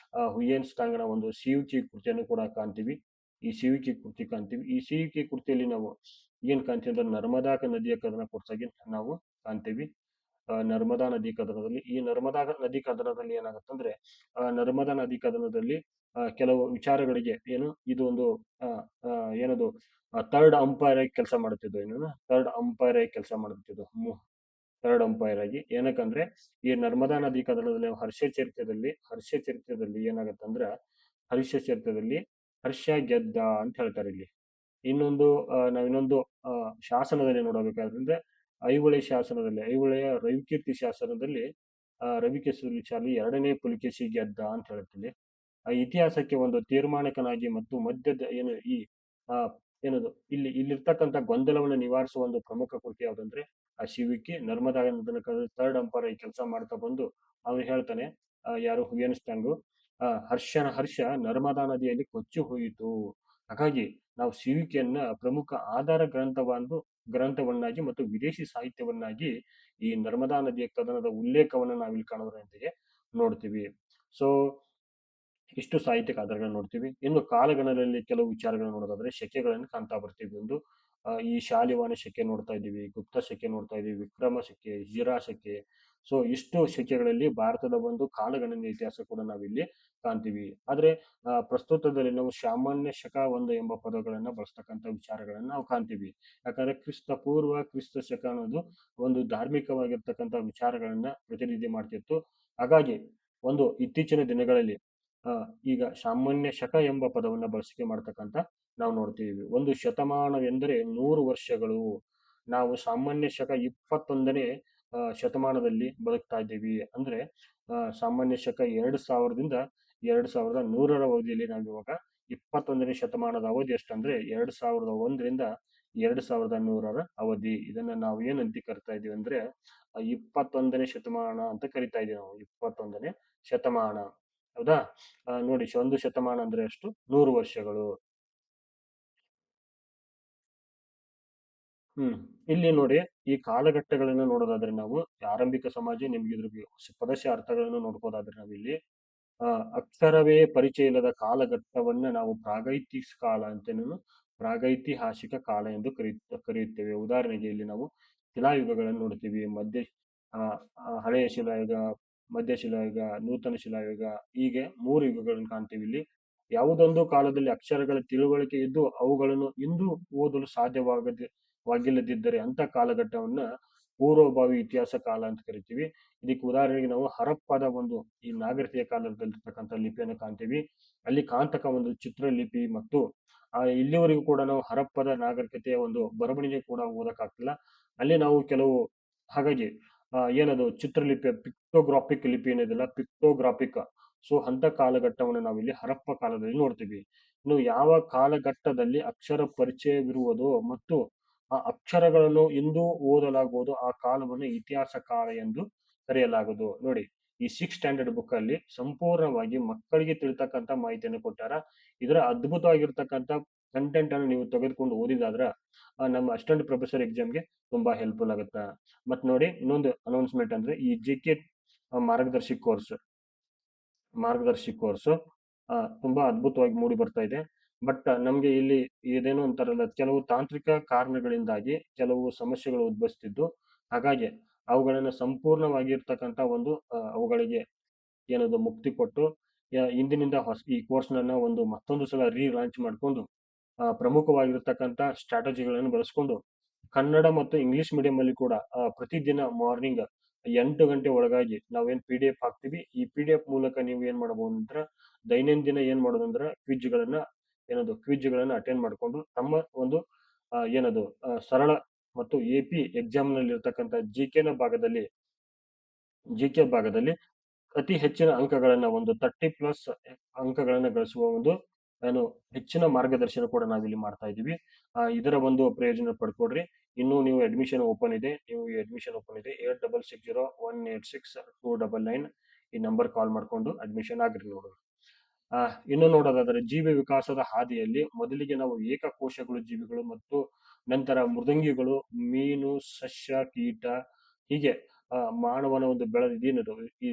Speaker 1: ಹುಯೆನ್ ಸ್ಟಾಂಗ್ನ ಒಂದು ಸಿಯುಕಿ ಕೃತಿಯನ್ನು ಕೂಡ ಕಾಣ್ತೀವಿ. ಈ ಸಿಯುಕಿ ಕೃತಿ ಕಾಣ್ತೀವಿ. ಈ ಸಿಯುಕಿ ಕೃತಿಯಲ್ಲಿ ನಾವು ಏನ್ ಕಾಣ್ತೀವಿ ಅಂದ್ರೆ ನರ್ಮದಾ ನದಿಯ ಕದನ ಕುರಿತಾಗಿ ನಾವು ಕಾಣ್ತೀವಿ. ನರ್ಮದಾ ನದಿ ಕದನದಲ್ಲಿ ಈ ನರ್ಮದಾ ನದಿ ಕದನದಲ್ಲಿ ಏನಾಗುತ್ತಂದ್ರೆ ನರ್ಮದಾ ನದಿ ಕದನದಲ್ಲಿ ಕೆಲವು ವಿಚಾರಗಳಿಗೆ ಏನು ಇದು ಒಂದು ಏನದು ಥರ್ಡ್ ಅಂಪೈರ್ ಆಗಿ ಕೆಲಸ ಮಾಡುತ್ತಿದ್ದು, ಏನು ಥರ್ಡ್ ಅಂಪೈರ್ ಆಗಿ ಕೆಲಸ ಮಾಡುತ್ತಿದ್ದು ಥರ್ಡ್ ಅಂಪೈರ್ ಆಗಿ. ಏನಕ್ಕಂದ್ರೆ ಈ ನರ್ಮದಾ ನದಿ ಕದನದಲ್ಲಿ ಹರ್ಷ ಚರಿತ್ರದಲ್ಲಿ ಏನಾಗತ್ತಂದ್ರ ಹರ್ಷ ಚರಿತ್ರದಲ್ಲಿ ಹರ್ಷ ಗೆದ್ದ ಅಂತ ಹೇಳ್ತಾರೆ ಇಲ್ಲಿ. ಇನ್ನೊಂದು ನಾವಿನ್ನೊಂದು ಶಾಸನದಲ್ಲಿ ನೋಡಬೇಕಾದ್ರೆ ಐಹೊಳೆಯ ರವಿಕೀರ್ತಿ ಶಾಸನದಲ್ಲಿ ರವಿಕೇಶರಿ ಶಾಲಿ 2ನೇ ಪುಲಿಕೇಶಿ ಗೆದ್ದ ಅಂತ ಹೇಳ್ತೀವಿ. ಆ ಇತಿಹಾಸಕ್ಕೆ ಒಂದು ತೀರ್ಮಾನಕನಾಗಿ ಮತ್ತು ಮಧ್ಯದ ಏನು ಈ ಆ ಏನದು ಇಲ್ಲಿರ್ತಕ್ಕಂಥ ಗೊಂದಲವನ್ನು ನಿವಾರಿಸುವ ಒಂದು ಪ್ರಮುಖ ಕೃತಿ ಯಾವ್ದಂದ್ರೆ ಆ ಶಿವಿಕಿ ನರ್ಮದಾ ಥರ್ಡ್ ಅಂಪೈರ್ ಆಗಿ ಕೆಲಸ ಮಾಡ್ತಾ ಬಂದು ಅವನು ಹೇಳ್ತಾನೆ, ಯಾರು ಹುಯೆನ್ ಸ್ಟಾಂಗು, ಹರ್ಷ ನರ್ಮದಾ ನದಿಯಲ್ಲಿ ಕೊಚ್ಚಿ ಹೋಯಿತು. ಹಾಗಾಗಿ ನಾವು ಶಿವಿಕೆಯನ್ನ ಪ್ರಮುಖ ಆಧಾರ ಗ್ರಂಥವನ್ನಾಗಿ ಮತ್ತು ವಿದೇಶಿ ಸಾಹಿತ್ಯವನ್ನಾಗಿ ಈ ನರ್ಮದಾ ನದಿಯ ಕದನದ ಉಲ್ಲೇಖವನ್ನು ನಾವಿಲ್ಲಿ ಕಾಣೋದ್ರೊಂದಿಗೆ ನೋಡ್ತೀವಿ. ಸೊ ಇಷ್ಟು ಸಾಹಿತ್ಯಕ ಆಧಾರಗಳನ್ನು ನೋಡ್ತೀವಿ. ಇನ್ನು ಕಾಲಗಣದಲ್ಲಿ ಕೆಲವು ವಿಚಾರಗಳನ್ನು ನೋಡೋದಾದ್ರೆ ಶಕೆಗಳನ್ನು ಕಾಣ್ತಾ ಬರ್ತೀವಿ. ಒಂದು ಈ ಶಾಲಿವಾಹನ ಶಕೆ ನೋಡ್ತಾ ಇದ್ದೀವಿ, ಗುಪ್ತ ಶಕೆ ನೋಡ್ತಾ ಇದ್ದೀವಿ, ವಿಕ್ರಮ ಶಕೆ, ಹಿಜರಾ ಶಕೆ. ಸೊ ಇಷ್ಟು ಶಕೆಗಳಲ್ಲಿ ಭಾರತದ ಒಂದು ಕಾಲಗಣನೆ ಇತಿಹಾಸ ಕೂಡ ನಾವಿಲ್ಲಿ ಕಾಣ್ತೀವಿ. ಆದ್ರೆ ಪ್ರಸ್ತುತದಲ್ಲಿ ನಾವು ಸಾಮಾನ್ಯ ಶಕ ಒಂದು ಎಂಬ ಪದಗಳನ್ನ ಬಳಸ್ತಕ್ಕಂಥ ವಿಚಾರಗಳನ್ನ ನಾವು ಕಾಣ್ತೀವಿ. ಯಾಕಂದ್ರೆ ಕ್ರಿಸ್ತ ಪೂರ್ವ ಕ್ರಿಸ್ತ ಶಕ ಅನ್ನೋದು ಒಂದು ಧಾರ್ಮಿಕವಾಗಿರ್ತಕ್ಕಂಥ ವಿಚಾರಗಳನ್ನ ಪ್ರತಿನಿಧಿ ಮಾಡ್ತಿತ್ತು. ಹಾಗಾಗಿ ಒಂದು ಇತ್ತೀಚಿನ ದಿನಗಳಲ್ಲಿ ಈಗ ಸಾಮಾನ್ಯ ಶಕ ಎಂಬ ಪದವನ್ನ ಬಳಸಿಕೆ ಮಾಡ್ತಕ್ಕಂಥ ನಾವು ನೋಡ್ತೀವಿ. ಒಂದು ಶತಮಾನವೆಂದರೆ 100 ವರ್ಷಗಳು. ನಾವು ಸಾಮಾನ್ಯ ಶಕ 21ನೇ ಶತಮಾನದಲ್ಲಿ ಬದುಕ್ತಾ ಇದ್ದೀವಿ. ಅಂದ್ರೆ ಸಾಮಾನ್ಯ ಶಕ 2000ದಿಂದ 2100ರ ಅವಧಿಯಲ್ಲಿ ನಾವು ಇವಾಗ 21ನೇ ಶತಮಾನದ ಅವಧಿ ಎಷ್ಟಂದ್ರೆ 2001ರಿಂದ 2100ರ ಅವಧಿ. ಇದನ್ನ ನಾವು ಏನಂತ ಕರಿತಾ ಇದೀವಿ ಅಂದ್ರೆ 21ನೇ ಶತಮಾನ ಅಂತ ಕರಿತಾ ಇದೀವಿ ನಾವು. 21ನೇ ಶತಮಾನ, ಹೌದಾ? ನೋಡಿ, ಒಂದು ಶತಮಾನ ಅಂದ್ರೆ ಎಷ್ಟು? 100 ವರ್ಷಗಳು. ಇಲ್ಲಿ ನೋಡಿ, ಈ ಕಾಲಘಟ್ಟಗಳನ್ನ ನೋಡೋದಾದ್ರೆ ನಾವು ಆರಂಭಿಕ ಸಮಾಜ, ನಿಮ್ಗೆ ಇದ್ರ ಪದಸ್ಯ ಅರ್ಥಗಳನ್ನು ನೋಡ್ಕೋದಾದ್ರೆ ನಾವಿಲ್ಲಿ ಅಕ್ಷರವೇ ಪರಿಚಯ ಇಲ್ಲದ ಕಾಲಘಟ್ಟವನ್ನ ನಾವು ಪ್ರಾಗೈತಿಹಾಸಿಕ ಕಾಲ ಎಂದು ಕರೆಯುತ್ತೇವೆ. ಉದಾಹರಣೆಗೆ ಇಲ್ಲಿ ನಾವು ಶಿಲಾಯುಗಗಳನ್ನು ನೋಡ್ತೀವಿ. ಹಳೆಯ ಶಿಲಾಯುಗ, ಮಧ್ಯಶಿಲಾಯುಗ, ನೂತನ ಶಿಲಾಯುಗ, ಹೀಗೆ 3 ಯುಗಗಳನ್ನು ಕಾಣ್ತೀವಿ ಇಲ್ಲಿ. ಯಾವುದೊಂದು ಕಾಲದಲ್ಲಿ ಅಕ್ಷರಗಳ ತಿಳುವಳಿಕೆ ಇದ್ದು ಅವುಗಳನ್ನು ಇಂದು ಓದಲು ಸಾಧ್ಯವಾಗಿಲ್ಲದಿದ್ದರೆ ಅಂತ ಕಾಲಘಟ್ಟವನ್ನ ಪೂರ್ವಭಾವಿ ಇತಿಹಾಸ ಕಾಲ ಅಂತ ಕರಿತೀವಿ. ಇದಕ್ಕೆ ಉದಾಹರಣೆಗೆ ನಾವು ಹರಪ್ಪದ ಒಂದು ಈ ನಾಗರಿಕತೆಯ ಕಾಲದಲ್ಲಿರ್ತಕ್ಕಂಥ ಲಿಪಿಯನ್ನು ಕಾಣ್ತೀವಿ. ಅಲ್ಲಿ ಕಾಂತಕ ಒಂದು ಚಿತ್ರಲಿಪಿ ಮತ್ತು ಇಲ್ಲಿವರೆಗೂ ಕೂಡ ನಾವು ಹರಪ್ಪದ ನಾಗರಿಕತೆಯ ಒಂದು ಬರವಣಿಗೆ ಕೂಡ ಓದಕ್ಕಾಗ್ತಿಲ್ಲ. ಅಲ್ಲಿ ನಾವು ಕೆಲವು ಹಾಗಾಗಿ ಏನದು ಚಿತ್ರಲಿಪಿ ಪಿಕ್ಟೋಗ್ರಾಫಿಕ್ ಲಿಪಿ ಏನಿದೆಲ್ಲ ಪಿಕ್ಟೋಗ್ರಾಫಿಕ್. ಸೊ ಅಂತ ಕಾಲಘಟ್ಟವನ್ನು ನಾವಿಲ್ಲಿ ಹರಪ್ಪ ಕಾಲದಲ್ಲಿ ನೋಡ್ತೀವಿ. ಇನ್ನು ಯಾವ ಕಾಲಘಟ್ಟದಲ್ಲಿ ಅಕ್ಷರ ಪರಿಚಯವಿರುವುದೋ ಮತ್ತು ಆ ಅಕ್ಷರಗಳನ್ನು ಇಂದು ಓದಲಾಗುವುದು ಆ ಕಾಲವನ್ನು ಇತಿಹಾಸ ಕಾಲ ಎಂದು ಕರೆಯಲಾಗುವುದು. ನೋಡಿ, ಈ 6th ಸ್ಟ್ಯಾಂಡರ್ಡ್ ಬುಕ್ ಅಲ್ಲಿ ಸಂಪೂರ್ಣವಾಗಿ ಮಕ್ಕಳಿಗೆ ತಿಳಿತಕ್ಕಂಥ ಮಾಹಿತಿಯನ್ನು ಕೊಟ್ಟಾರ. ಇದರ ಅದ್ಭುತವಾಗಿರ್ತಕ್ಕಂಥ ಕಂಟೆಂಟ್ ಅನ್ನು ನೀವು ತೆಗೆದುಕೊಂಡು ಓದಿದಾದ್ರ ನಮ್ಮ ಅಸಿಸ್ಟೆಂಟ್ ಪ್ರೊಫೆಸರ್ ಎಕ್ಸಾಮ್ಗೆ ತುಂಬಾ ಹೆಲ್ಪ್ಫುಲ್ ಆಗುತ್ತೆ. ಮತ್ ನೋಡಿ, ಇನ್ನೊಂದು ಅನೌನ್ಸ್ಮೆಂಟ್ ಅಂದ್ರೆ ಈ ಜಿಕೆ ಮಾರ್ಗದರ್ಶಿ ಕೋರ್ಸ್ ತುಂಬಾ ಅದ್ಭುತವಾಗಿ ಮೂಡಿ ಬರ್ತಾ ಇದೆ. ಬಟ್ ನಮ್ಗೆ ಇಲ್ಲಿ ಇದೇನು ಅಂತಾರಲ್ಲ, ಕೆಲವು ತಾಂತ್ರಿಕ ಕಾರಣಗಳಿಂದಾಗಿ ಕೆಲವು ಸಮಸ್ಯೆಗಳು ಉದ್ಭವಿಸ್ತಿದ್ದು, ಹಾಗಾಗಿ ಅವುಗಳನ್ನ ಸಂಪೂರ್ಣವಾಗಿರ್ತಕ್ಕಂಥ ಒಂದು ಅವುಗಳಿಗೆ ಏನದು ಮುಕ್ತಿ ಕೊಟ್ಟು ಇಂದಿನಿಂದ ಈ ಕೋರ್ಸ್ನ ಒಂದು ಮತ್ತೊಂದು ಸಲ ಲಾಂಚ್ ಮಾಡಿಕೊಂಡು ಪ್ರಮುಖವಾಗಿರ್ತಕ್ಕಂಥ ಸ್ಟ್ರಾಟಜಿಗಳನ್ನು ಬಳಸ್ಕೊಂಡು ಕನ್ನಡ ಮತ್ತು ಇಂಗ್ಲಿಷ್ ಮೀಡಿಯಂ ಅಲ್ಲಿ ಕೂಡ ಪ್ರತಿದಿನ ಮಾರ್ನಿಂಗ್ 8 ಗಂಟೆ ಒಳಗಾಗಿ ನಾವೇನ್ PDF ಹಾಕ್ತಿವಿ. ಈ PDF ಮೂಲಕ ನೀವು ಏನ್ ಮಾಡಬಹುದು ಅಂದ್ರೆ ದೈನಂದಿನ ಏನ್ ಮಾಡೋದಂದ್ರೆ ಕ್ವಿಜ್ಗಳನ್ನ ಅಟೆಂಡ್ ಮಾಡ್ಕೊಂಡು ತಮ್ಮ ಒಂದು ಸರಳ ಮತ್ತು AP ಎಕ್ಸಾಮ್ ನಲ್ಲಿ ಇರ್ತಕ್ಕಂಥ GK ನ ಭಾಗದಲ್ಲಿ GK ಭಾಗದಲ್ಲಿ ಅತಿ ಹೆಚ್ಚಿನ ಅಂಕಗಳನ್ನ ಒಂದು 30+ ಅಂಕಗಳನ್ನ ಗಳಿಸುವ ಒಂದು ಏನು ಹೆಚ್ಚಿನ ಮಾರ್ಗದರ್ಶನ ಕೂಡ ನಾವಿಲ್ಲಿ ಮಾಡ್ತಾ ಇದ್ದೀವಿ. ಇದರ ಒಂದು ಪ್ರಯೋಜನ ಪಡ್ಕೊಡ್ರಿ. ಇನ್ನು ನೀವು ಅಡ್ಮಿಷನ್ ಓಪನ್ ಇದೆ, 860186 299 ಈ ನಂಬರ್ ಕಾಲ್ ಮಾಡ್ಕೊಂಡು ಅಡ್ಮಿಷನ್ ಆಗ್ರಿ ನೋಡು. ಇನ್ನು ನೋಡೋದಾದ್ರೆ ಜೀವ ವಿಕಾಸದ ಹಾದಿಯಲ್ಲಿ ಮೊದಲಿಗೆ ನಾವು ಏಕಕೋಶಗಳು ಜೀವಿಗಳು ಮತ್ತು ನಂತರ ಮೃದಂಗಿಗಳು, ಮೀನು, ಸಸ್ಯ, ಕೀಟ, ಹೀಗೆ ಮಾನವನ ಒಂದು ಬೆಳೆದೇನದು ಈ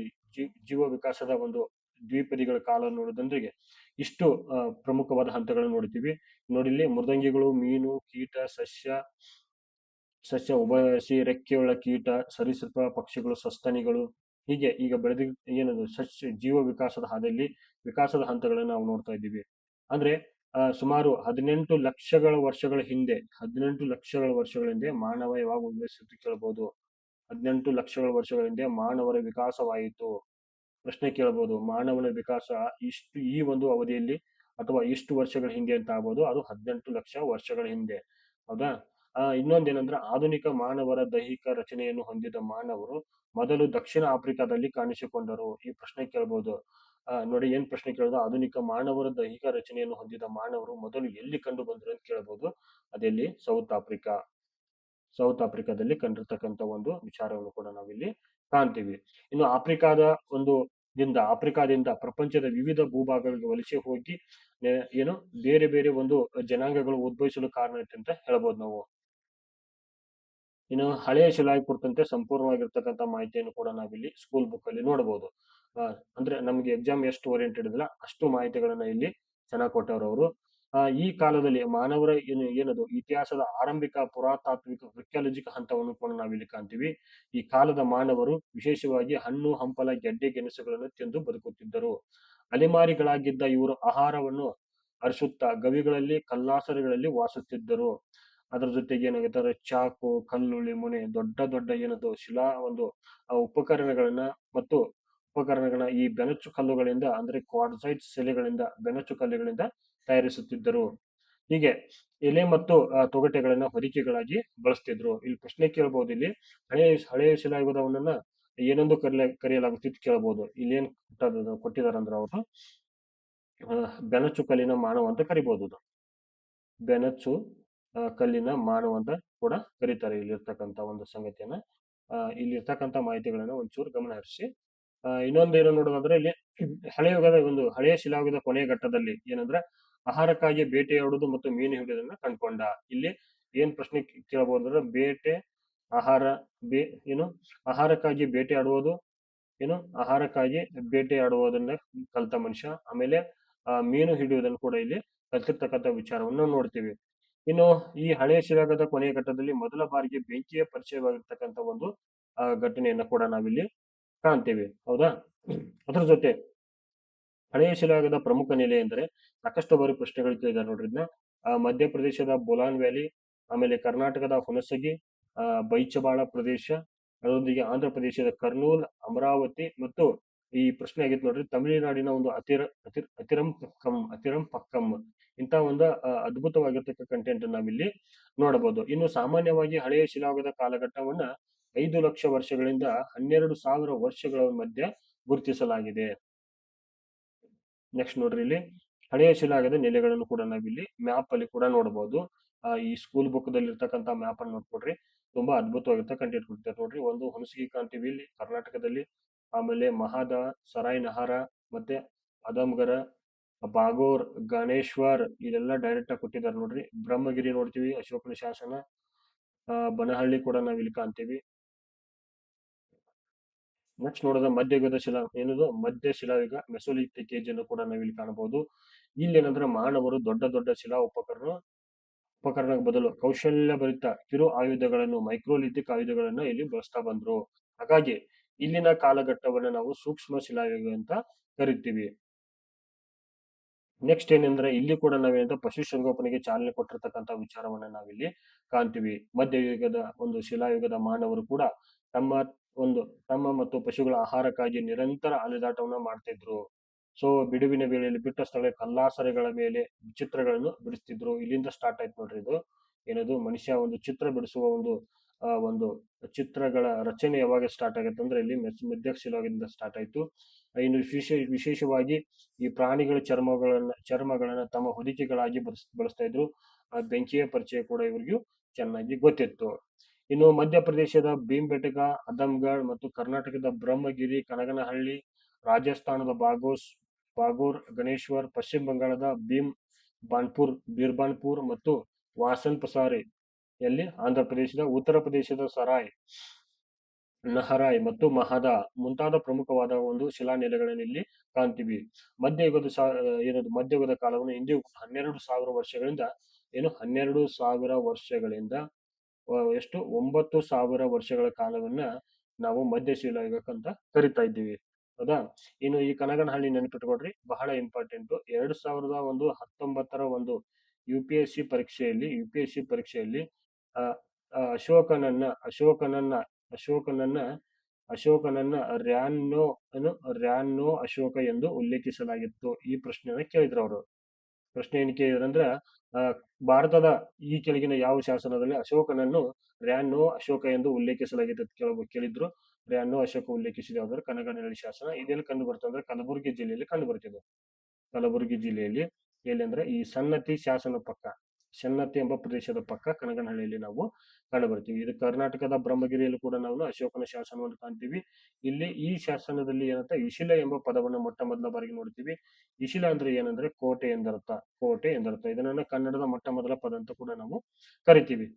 Speaker 1: ಜೀವ ವಿಕಾಸದ ಒಂದು ದ್ವಿಪದಿಗಳ ಕಾಲ ನೋಡೋದಂದ್ರಿಗೆ ಇಷ್ಟು ಪ್ರಮುಖವಾದ ಹಂತಗಳನ್ನು ನೋಡ್ತೀವಿ. ನೋಡಿಲ್ಲಿ ಮೃದಂಗಿಗಳು, ಮೀನು, ಕೀಟ, ಸಸ್ಯ ಉಭಯವಾಸಿ, ರೆಕ್ಕೆಯುಳ್ಳ ಕೀಟ, ಸರೀಸೃಪ, ಪಕ್ಷಿಗಳು, ಸಸ್ತನಿಗಳು, ಹೀಗೆ ಈಗ ಬೆಳೆದ ಏನದು ಜೀವ ವಿಕಾಸದ ಹಾದಿಯಲ್ಲಿ ವಿಕಾಸದ ಹಂತಗಳನ್ನು ನಾವು ನೋಡ್ತಾ ಇದ್ದೀವಿ. ಅಂದ್ರೆ ಸುಮಾರು 18 ಲಕ್ಷಗಳ ವರ್ಷಗಳ ಹಿಂದೆ ಮಾನವ ಯಾವಾಗ ಉದ್ಭವಿಸಿತು ಕೇಳಬಹುದು. 18 ಲಕ್ಷಗಳ ವರ್ಷಗಳ ಹಿಂದೆ ಮಾನವರ ವಿಕಾಸವಾಯಿತು. ಪ್ರಶ್ನೆ ಕೇಳಬಹುದು, ಮಾನವನ ವಿಕಾಸ ಇಷ್ಟು ಈ ಒಂದು ಅವಧಿಯಲ್ಲಿ ಅಥವಾ ಇಷ್ಟು ವರ್ಷಗಳ ಹಿಂದೆ ಅಂತ ಆಗ್ಬೋದು. ಅದು 18 ಲಕ್ಷ ವರ್ಷಗಳ ಹಿಂದೆ, ಹೌದಾ. ಇನ್ನೊಂದೇನಂದ್ರೆ ಆಧುನಿಕ ಮಾನವರ ದೈಹಿಕ ರಚನೆಯನ್ನು ಹೊಂದಿದ ಮಾನವರು ಮೊದಲು ದಕ್ಷಿಣ ಆಫ್ರಿಕಾದಲ್ಲಿ ಕಾಣಿಸಿಕೊಂಡರು. ಈ ಪ್ರಶ್ನೆ ಕೇಳಬಹುದು. ನೋಡಿ ಏನ್ ಪ್ರಶ್ನೆ ಕೇಳೋದು, ಆಧುನಿಕ ಮಾನವರ ದೈಹಿಕ ರಚನೆಯನ್ನು ಹೊಂದಿದ ಮಾನವರು ಮೊದಲು ಎಲ್ಲಿ ಕಂಡು ಬಂದರು ಅಂತ ಕೇಳಬಹುದು. ಅದೆಲ್ಲಿ ಸೌತ್ ಆಫ್ರಿಕಾದಲ್ಲಿ ಕಂಡಿರ್ತಕ್ಕಂಥ ಒಂದು ವಿಚಾರವನ್ನು ಕೂಡ ನಾವಿಲ್ಲಿ ಕಾಣ್ತೀವಿ. ಇನ್ನು ಆಫ್ರಿಕಾದಿಂದ ಪ್ರಪಂಚದ ವಿವಿಧ ಭೂಭಾಗಗಳಿಗೆ ವಲಸೆ ಹೋಗಿ ಏನು ಬೇರೆ ಬೇರೆ ಒಂದು ಜನಾಂಗಗಳು ಉದ್ಭವಿಸಲು ಕಾರಣ ಐತೆ ಅಂತ ಹೇಳ್ಬೋದು ನಾವು. ಇನ್ನು ಹಳೆಯ ಶಿಲಾಯುಗ ಕುರಿತಂತೆ ಸಂಪೂರ್ಣವಾಗಿರ್ತಕ್ಕಂಥ ಮಾಹಿತಿಯನ್ನು ಕೂಡ ನಾವಿಲ್ಲಿ ಸ್ಕೂಲ್ ಬುಕ್ ಅಲ್ಲಿ ನೋಡಬಹುದು. ಅಂದ್ರೆ ನಮ್ಗೆ ಎಕ್ಸಾಮ್ ಎಷ್ಟು ಓರಿಯೆಂಟೆಡ್ ಇಲ್ಲ ಅಷ್ಟು ಮಾಹಿತಿಗಳನ್ನ ಇಲ್ಲಿ ಚೆನ್ನಾಗಿ ಕೊಟ್ಟವ್ರು ಅವರು. ಈ ಕಾಲದಲ್ಲಿ ಮಾನವರ ಏನದು ಇತಿಹಾಸದ ಆರಂಭಿಕ ಪುರಾತಾತ್ವಿಕ ಆರ್ಕಿಯಾಲಜಿಕ ಹಂತವನ್ನು ಕೂಡ ನಾವಿಲ್ಲಿ ಕಾಣ್ತೀವಿ. ಈ ಕಾಲದ ಮಾನವರು ವಿಶೇಷವಾಗಿ ಹಣ್ಣು ಹಂಪಲ ಗೆಡ್ಡೆ ಗೆಣಸುಗಳನ್ನು ತಿಂದು ಬದುಕುತ್ತಿದ್ದರು. ಅಲೆಮಾರಿಗಳಾಗಿದ್ದ ಇವರು ಆಹಾರವನ್ನು ಅರಿಸುತ್ತಾ ಗವಿಗಳಲ್ಲಿ ಕಲ್ಲಾಸರುಗಳಲ್ಲಿ ವಾಸಿಸುತ್ತಿದ್ದರು. ಅದರ ಜೊತೆಗೆ ಏನಾಗುತ್ತೆ, ಚಾಕು, ಕಲ್ಲುಳಿ, ಮೊನೆ, ದೊಡ್ಡ ದೊಡ್ಡ ಏನದು ಶಿಲಾ ಒಂದು ಉಪಕರಣಗಳನ್ನ ಈ ಬೆನಚು ಕಲ್ಲುಗಳಿಂದ ಅಂದ್ರೆ ಕ್ವಾರ್ಟ್ಜೈಟ್ ಶಿಲೆಗಳಿಂದ ಬೆನಚು ಕಲ್ಲುಗಳಿಂದ ತಯಾರಿಸುತ್ತಿದ್ದರು. ಹೀಗೆ ಎಲೆ ಮತ್ತು ತೊಗಟೆಗಳನ್ನ ಹೊದಿಕೆಗಳಾಗಿ ಬಳಸ್ತಿದ್ರು. ಇಲ್ಲಿ ಪ್ರಶ್ನೆ ಕೇಳಬಹುದು, ಇಲ್ಲಿ ಹಳೆಯ ಶಿಲಾಯುಗದವನ್ನ ಏನೆಂದು ಕರೆಯಲಾಗುತ್ತಿತ್ತು ಕೇಳಬಹುದು. ಇಲ್ಲಿ ಏನ್ ಕೊಟ್ಟಿದಾರಂದ್ರೆ ಅವರು ಬೆನಚು ಕಲ್ಲಿನ ಮಾನವ ಅಂತ ಕರಿಬಹುದು. ಬೆನಚು ಕಲ್ಲಿನ ಮಾನವ ಅಂತ ಕೂಡ ಕರೀತಾರೆ. ಇಲ್ಲಿರ್ತಕ್ಕಂಥ ಒಂದು ಸಂಗತಿಯನ್ನ ಇಲ್ಲಿರ್ತಕ್ಕಂಥ ಮಾಹಿತಿಗಳನ್ನ ಒಂಚೂರು ಗಮನ ಹರಿಸಿ. ಇನ್ನೊಂದೇನು ನೋಡೋದಾದ್ರೆ ಇಲ್ಲಿ ಹಳೆಯ ಶಿಲಾಯುಗದ ಕೊನೆಯ ಘಟ್ಟದಲ್ಲಿ ಏನಂದ್ರೆ ಆಹಾರಕ್ಕಾಗಿ ಬೇಟೆಯಾಡುವುದು ಮತ್ತು ಮೀನು ಹಿಡಿಯೋದನ್ನ ಕಂಡುಕೊಂಡ. ಇಲ್ಲಿ ಏನ್ ಪ್ರಶ್ನೆ ಕೇಳಬಹುದು ಅಂದ್ರೆ ಬೇಟೆ, ಆಹಾರ, ಆಹಾರಕ್ಕಾಗಿ ಬೇಟೆಯಾಡುವುದನ್ನ ಕಲ್ತ ಮನುಷ್ಯ. ಆಮೇಲೆ ಮೀನು ಹಿಡಿಯುವುದನ್ನು ಕೂಡ ಇಲ್ಲಿ ಕಲ್ತಿರ್ತಕ್ಕಂಥ ವಿಚಾರವನ್ನು ನೋಡ್ತೀವಿ. ಇನ್ನು ಈ ಹಳೆಯ ಶಿಲಾಯುಗದ ಕೊನೆಯ ಘಟ್ಟದಲ್ಲಿ ಮೊದಲ ಬಾರಿಗೆ ಬೆಂಕಿಯ ಪರಿಚಯವಾಗಿರ್ತಕ್ಕಂಥ ಒಂದು ಘಟನೆಯನ್ನ ಕೂಡ ನಾವಿಲ್ಲಿ ಕಾಣ್ತೀವಿ, ಹೌದಾ. ಅದರ ಜೊತೆ ಹಳೆಯ ಶಿಲಾಯುಗದ ಪ್ರಮುಖ ನೆಲೆ ಎಂದರೆ ಸಾಕಷ್ಟು ಬಾರಿ ಪ್ರಶ್ನೆಗಳು ಕೇಳಿದ್ದಾರೆ ನೋಡ್ರಿ ಇದನ್ನ. ಮಧ್ಯಪ್ರದೇಶದ ಬೋಲಾನ್ ವ್ಯಾಲಿ, ಆಮೇಲೆ ಕರ್ನಾಟಕದ ಹುಣಸಗಿ, ಬೈಚಬಾಳ ಪ್ರದೇಶ, ಅದರೊಂದಿಗೆ ಆಂಧ್ರ ಪ್ರದೇಶದ ಕರ್ನೂಲ್, ಅಮರಾವತಿ ಮತ್ತು ಈ ಪ್ರಶ್ನೆ ಆಗಿತ್ತು ನೋಡ್ರಿ ತಮಿಳುನಾಡಿನ ಒಂದು ಅತಿರಂಪಕ್ಕಂ ಇಂಥ ಒಂದು ಅದ್ಭುತವಾಗಿರ್ತಕ್ಕ ಕಂಟೆಂಟ್ ನಾವಿಲ್ಲಿ ನೋಡಬಹುದು. ಇನ್ನು ಸಾಮಾನ್ಯವಾಗಿ ಹಳೆಯ ಶಿಲಾಯುಗದ ಕಾಲಘಟ್ಟವನ್ನ 5 ಲಕ್ಷ ವರ್ಷಗಳಿಂದ 12,000 ವರ್ಷಗಳ ಮಧ್ಯೆ ಗುರುತಿಸಲಾಗಿದೆ. ನೆಕ್ಸ್ಟ್ ನೋಡ್ರಿ, ಇಲ್ಲಿ ಹಳೆಯ ಶಿಲಾಯುಗದ ನೆಲೆಗಳನ್ನು ಕೂಡ ನಾವಿಲ್ಲಿ ಮ್ಯಾಪ್ ಅಲ್ಲಿ ಕೂಡ ನೋಡಬಹುದು. ಈ ಸ್ಕೂಲ್ ಬುಕ್ ದಲ್ಲಿ ಇರ್ತಕ್ಕಂಥ ಮ್ಯಾಪ್ ಅನ್ನು ನೋಡ್ಕೊಡ್ರಿ, ತುಂಬಾ ಅದ್ಭುತವಾಗಿರ್ತ ಕಂಟೆಂಟ್ ಕೊಡ್ತಾರೆ ನೋಡ್ರಿ. ಒಂದು ಹುಣಸಗಿ ಕಾಣ್ತೀವಿ ಇಲ್ಲಿ ಕರ್ನಾಟಕದಲ್ಲಿ, ಆಮೇಲೆ ಮಹಾದ, ಸರಾಯ್ ನಹಾರ, ಮತ್ತೆ ಅದಮ್ಗರ, ಬಾಗೋರ್, ಗಣೇಶ್ವರ್ ಇದೆಲ್ಲ ಡೈರೆಕ್ಟ್ ಆಗಿ ಕೊಟ್ಟಿದ್ದಾರೆ ನೋಡ್ರಿ. ಬ್ರಹ್ಮಗಿರಿ ನೋಡ್ತೀವಿ, ಅಶೋಕನ ಶಾಸನ, ಬನಹಳ್ಳಿ ಕೂಡ ನಾವಿಲ್ಲಿ ಕಾಣ್ತೀವಿ. ನೆಕ್ಸ್ಟ್ ನೋಡೋದ ಮಧ್ಯ ಶಿಲಾಯುಗ ಮೆಸೊಲಿಥಿಕ್ ಏಜ್ ಅನ್ನು ಕೂಡ ನಾವಿಲ್ಲಿ ಕಾಣಬಹುದು. ಇಲ್ಲಿ ಏನಂದ್ರೆ ಮಾನವರು ದೊಡ್ಡ ದೊಡ್ಡ ಶಿಲಾ ಉಪಕರಣ ಬದಲು ಕೌಶಲ್ಯ ಭರಿತ ಕಿರು ಆಯುಧಗಳನ್ನು, ಮೈಕ್ರೋಲಿಥಿಕ್ ಆಯುಧಗಳನ್ನ ಇಲ್ಲಿ ಬಳಸ್ತಾ ಬಂದ್ರು. ಹಾಗಾಗಿ ಇಲ್ಲಿನ ಕಾಲಘಟ್ಟವನ್ನ ನಾವು ಸೂಕ್ಷ್ಮ ಶಿಲಾಯುಗ ಅಂತ ಕರಿತೀವಿ. ನೆಕ್ಸ್ಟ್ ಏನಂದ್ರೆ ಇಲ್ಲಿ ಕೂಡ ನಾವೇನಂತ ಪಶುಸಂಗೋಪನೆಗೆ ಚಾಲನೆ ಕೊಟ್ಟಿರ್ತಕ್ಕಂಥ ವಿಚಾರವನ್ನ ನಾವಿಲ್ಲಿ ಕಾಣ್ತೀವಿ. ಮಧ್ಯಯುಗದ ಒಂದು ಶಿಲಾಯುಗದ ಮಾನವರು ಕೂಡ ತಮ್ಮ ಮತ್ತು ಪಶುಗಳ ಆಹಾರಕ್ಕಾಗಿ ನಿರಂತರ ಅಲೆದಾಟವನ್ನ ಮಾಡ್ತಿದ್ರು. ಸೊ ಬಿಡುವಿನ ವೇಳೆಯಲ್ಲಿ ಬಿಟ್ಟ ಸ್ಥಳ ಕಲ್ಲಾಸರೆಗಳ ಮೇಲೆ ಚಿತ್ರಗಳನ್ನು ಬಿಡಿಸ್ತಿದ್ರು. ಇಲ್ಲಿಂದ ಸ್ಟಾರ್ಟ್ ಆಯ್ತು ನೋಡ್ರಿ. ಇದು ಏನದು ಮನುಷ್ಯ ಒಂದು ಚಿತ್ರ ಬಿಡಿಸುವ ಒಂದು ಒಂದು ಚಿತ್ರಗಳ ರಚನೆ ಯಾವಾಗ ಸ್ಟಾರ್ಟ್ ಆಗುತ್ತೆ ಅಂದ್ರೆ ಇಲ್ಲಿ ಮಧ್ಯ ಶಿಲಾಯುಗದಿಂದ ಸ್ಟಾರ್ಟ್ ಆಯ್ತು. ಇನ್ನು ವಿಶೇಷವಾಗಿ ಈ ಪ್ರಾಣಿಗಳ ಚರ್ಮಗಳನ್ನ ತಮ್ಮ ಹೊದಿಕೆಗಳಾಗಿ ಬಳಸ್ತಾ ಇದ್ರು. ಬೆಂಕಿಯ ಪರಿಚಯ ಕೂಡ ಇವರಿಗೂ ಚೆನ್ನಾಗಿ ಗೊತ್ತಿತ್ತು. ಇನ್ನು ಮಧ್ಯಪ್ರದೇಶದ ಭೀಮ್ಬೆಟಕ, ಅದಂಗಢ್ ಮತ್ತು ಕರ್ನಾಟಕದ ಬ್ರಹ್ಮಗಿರಿ, ಕನಗನಹಳ್ಳಿ, ರಾಜಸ್ಥಾನದ ಬಾಗೋರ್, ಗಣೇಶ್ವರ್, ಪಶ್ಚಿಮ ಬಂಗಾಳದ ಬೀರ್ಬಾನ್ಪುರ್ ಮತ್ತು ವಾಸನ್ ಪಸಾರಿ ಯಲ್ಲಿ, ಆಂಧ್ರ ಪ್ರದೇಶದ, ಉತ್ತರ ಪ್ರದೇಶದ ಸರಾಯ್, ನಹರಾಯ್ ಮತ್ತು ಮಹದಾ ಮುಂತಾದ ಪ್ರಮುಖವಾದ ಒಂದು ಶಿಲಾನೆಲೆಗಳನ್ನು ಇಲ್ಲಿ ಕಾಣ್ತೀವಿ. ಮಧ್ಯಯುಗದ ಕಾಲವನ್ನು ಇಂದಿಗೂ 12,000 ವರ್ಷಗಳಿಂದ 12,000 ವರ್ಷಗಳಿಂದ ಎಷ್ಟು 9,000 ವರ್ಷಗಳ ಕಾಲವನ್ನ ನಾವು ಮಧ್ಯಶಿಲಾಯುಗಕ್ಕಂತ ಕರಿತಾ ಇದ್ದೀವಿ. ಹೌದಾ? ಇನ್ನು ಈ ಕನಗನಹಳ್ಳಿ ನೆನಪಿಟ್ಕೊಡ್ರಿ, ಬಹಳ ಇಂಪಾರ್ಟೆಂಟ್. 2019 ಒಂದು UPSC ಪರೀಕ್ಷೆಯಲ್ಲಿ ಅಶೋಕನನ್ನ ರ್ಯಾನ್ನೋ ಅಶೋಕ ಎಂದು ಉಲ್ಲೇಖಿಸಲಾಗಿತ್ತು. ಈ ಪ್ರಶ್ನೆಯನ್ನ ಕೇಳಿದ್ರು ಅವರು. ಪ್ರಶ್ನೆ ಏನು ಕೇಳಿದ್ರಂದ್ರ, ಭಾರತದ ಈ ಕೆಳಗಿನ ಯಾವ ಶಾಸನದಲ್ಲಿ ಅಶೋಕನನ್ನು ರ್ಯಾನ್ನೋ ಅಶೋಕ ಎಂದು ಉಲ್ಲೇಖಿಸಲಾಗಿದೆ ಅಂತ ಕೇಳಿದ್ರು. ರ್ಯಾನ್ನೋ ಅಶೋಕ ಉಲ್ಲೇಖಿಸಿದ ಯಾವ್ದಾದ್ರು ಕನಗನಹಳ್ಳಿ ಶಾಸನ. ಇದೆಲ್ಲಿ ಕಂಡು ಬರ್ತದೆ ಅಂದ್ರೆ ಕಲಬುರಗಿ ಜಿಲ್ಲೆಯಲ್ಲಿ ಕಂಡು ಬರ್ತಿದೆ. ಕಲಬುರಗಿ ಜಿಲ್ಲೆಯಲ್ಲಿ ಎಲ್ಲಿ ಅಂದ್ರೆ ಈ ಸನ್ನತಿ ಶಾಸನ ಪಕ್ಕ, ಸನ್ನತಿ ಎಂಬ ಪ್ರದೇಶದ ಪಕ್ಕ ಕನಗನಹಳ್ಳಿಯಲ್ಲಿ ನಾವು ಕಂಡು ಬರ್ತೀವಿ. ಇದು ಕರ್ನಾಟಕದ ಬ್ರಹ್ಮಗಿರಿಯಲ್ಲಿ ಕೂಡ ನಾವು ಅಶೋಕನ ಶಾಸನವನ್ನು ಕಾಣ್ತೀವಿ. ಇಲ್ಲಿ ಈ ಶಾಸನದಲ್ಲಿ ಏನಂತ ಇಶಿಲ ಎಂಬ ಪದವನ್ನು ಮೊಟ್ಟ ಮೊದಲ ಬಾರಿಗೆ ನೋಡ್ತೀವಿ. ಇಶಿಲ ಅಂದ್ರೆ ಏನಂದ್ರೆ ಕೋಟೆ ಎಂದರ್ಥ. ಇದನ್ನ ಕನ್ನಡದ ಮೊಟ್ಟ ಮೊದಲ ಪದ ಅಂತ ಕೂಡ ನಾವು ಕರಿತೀವಿ.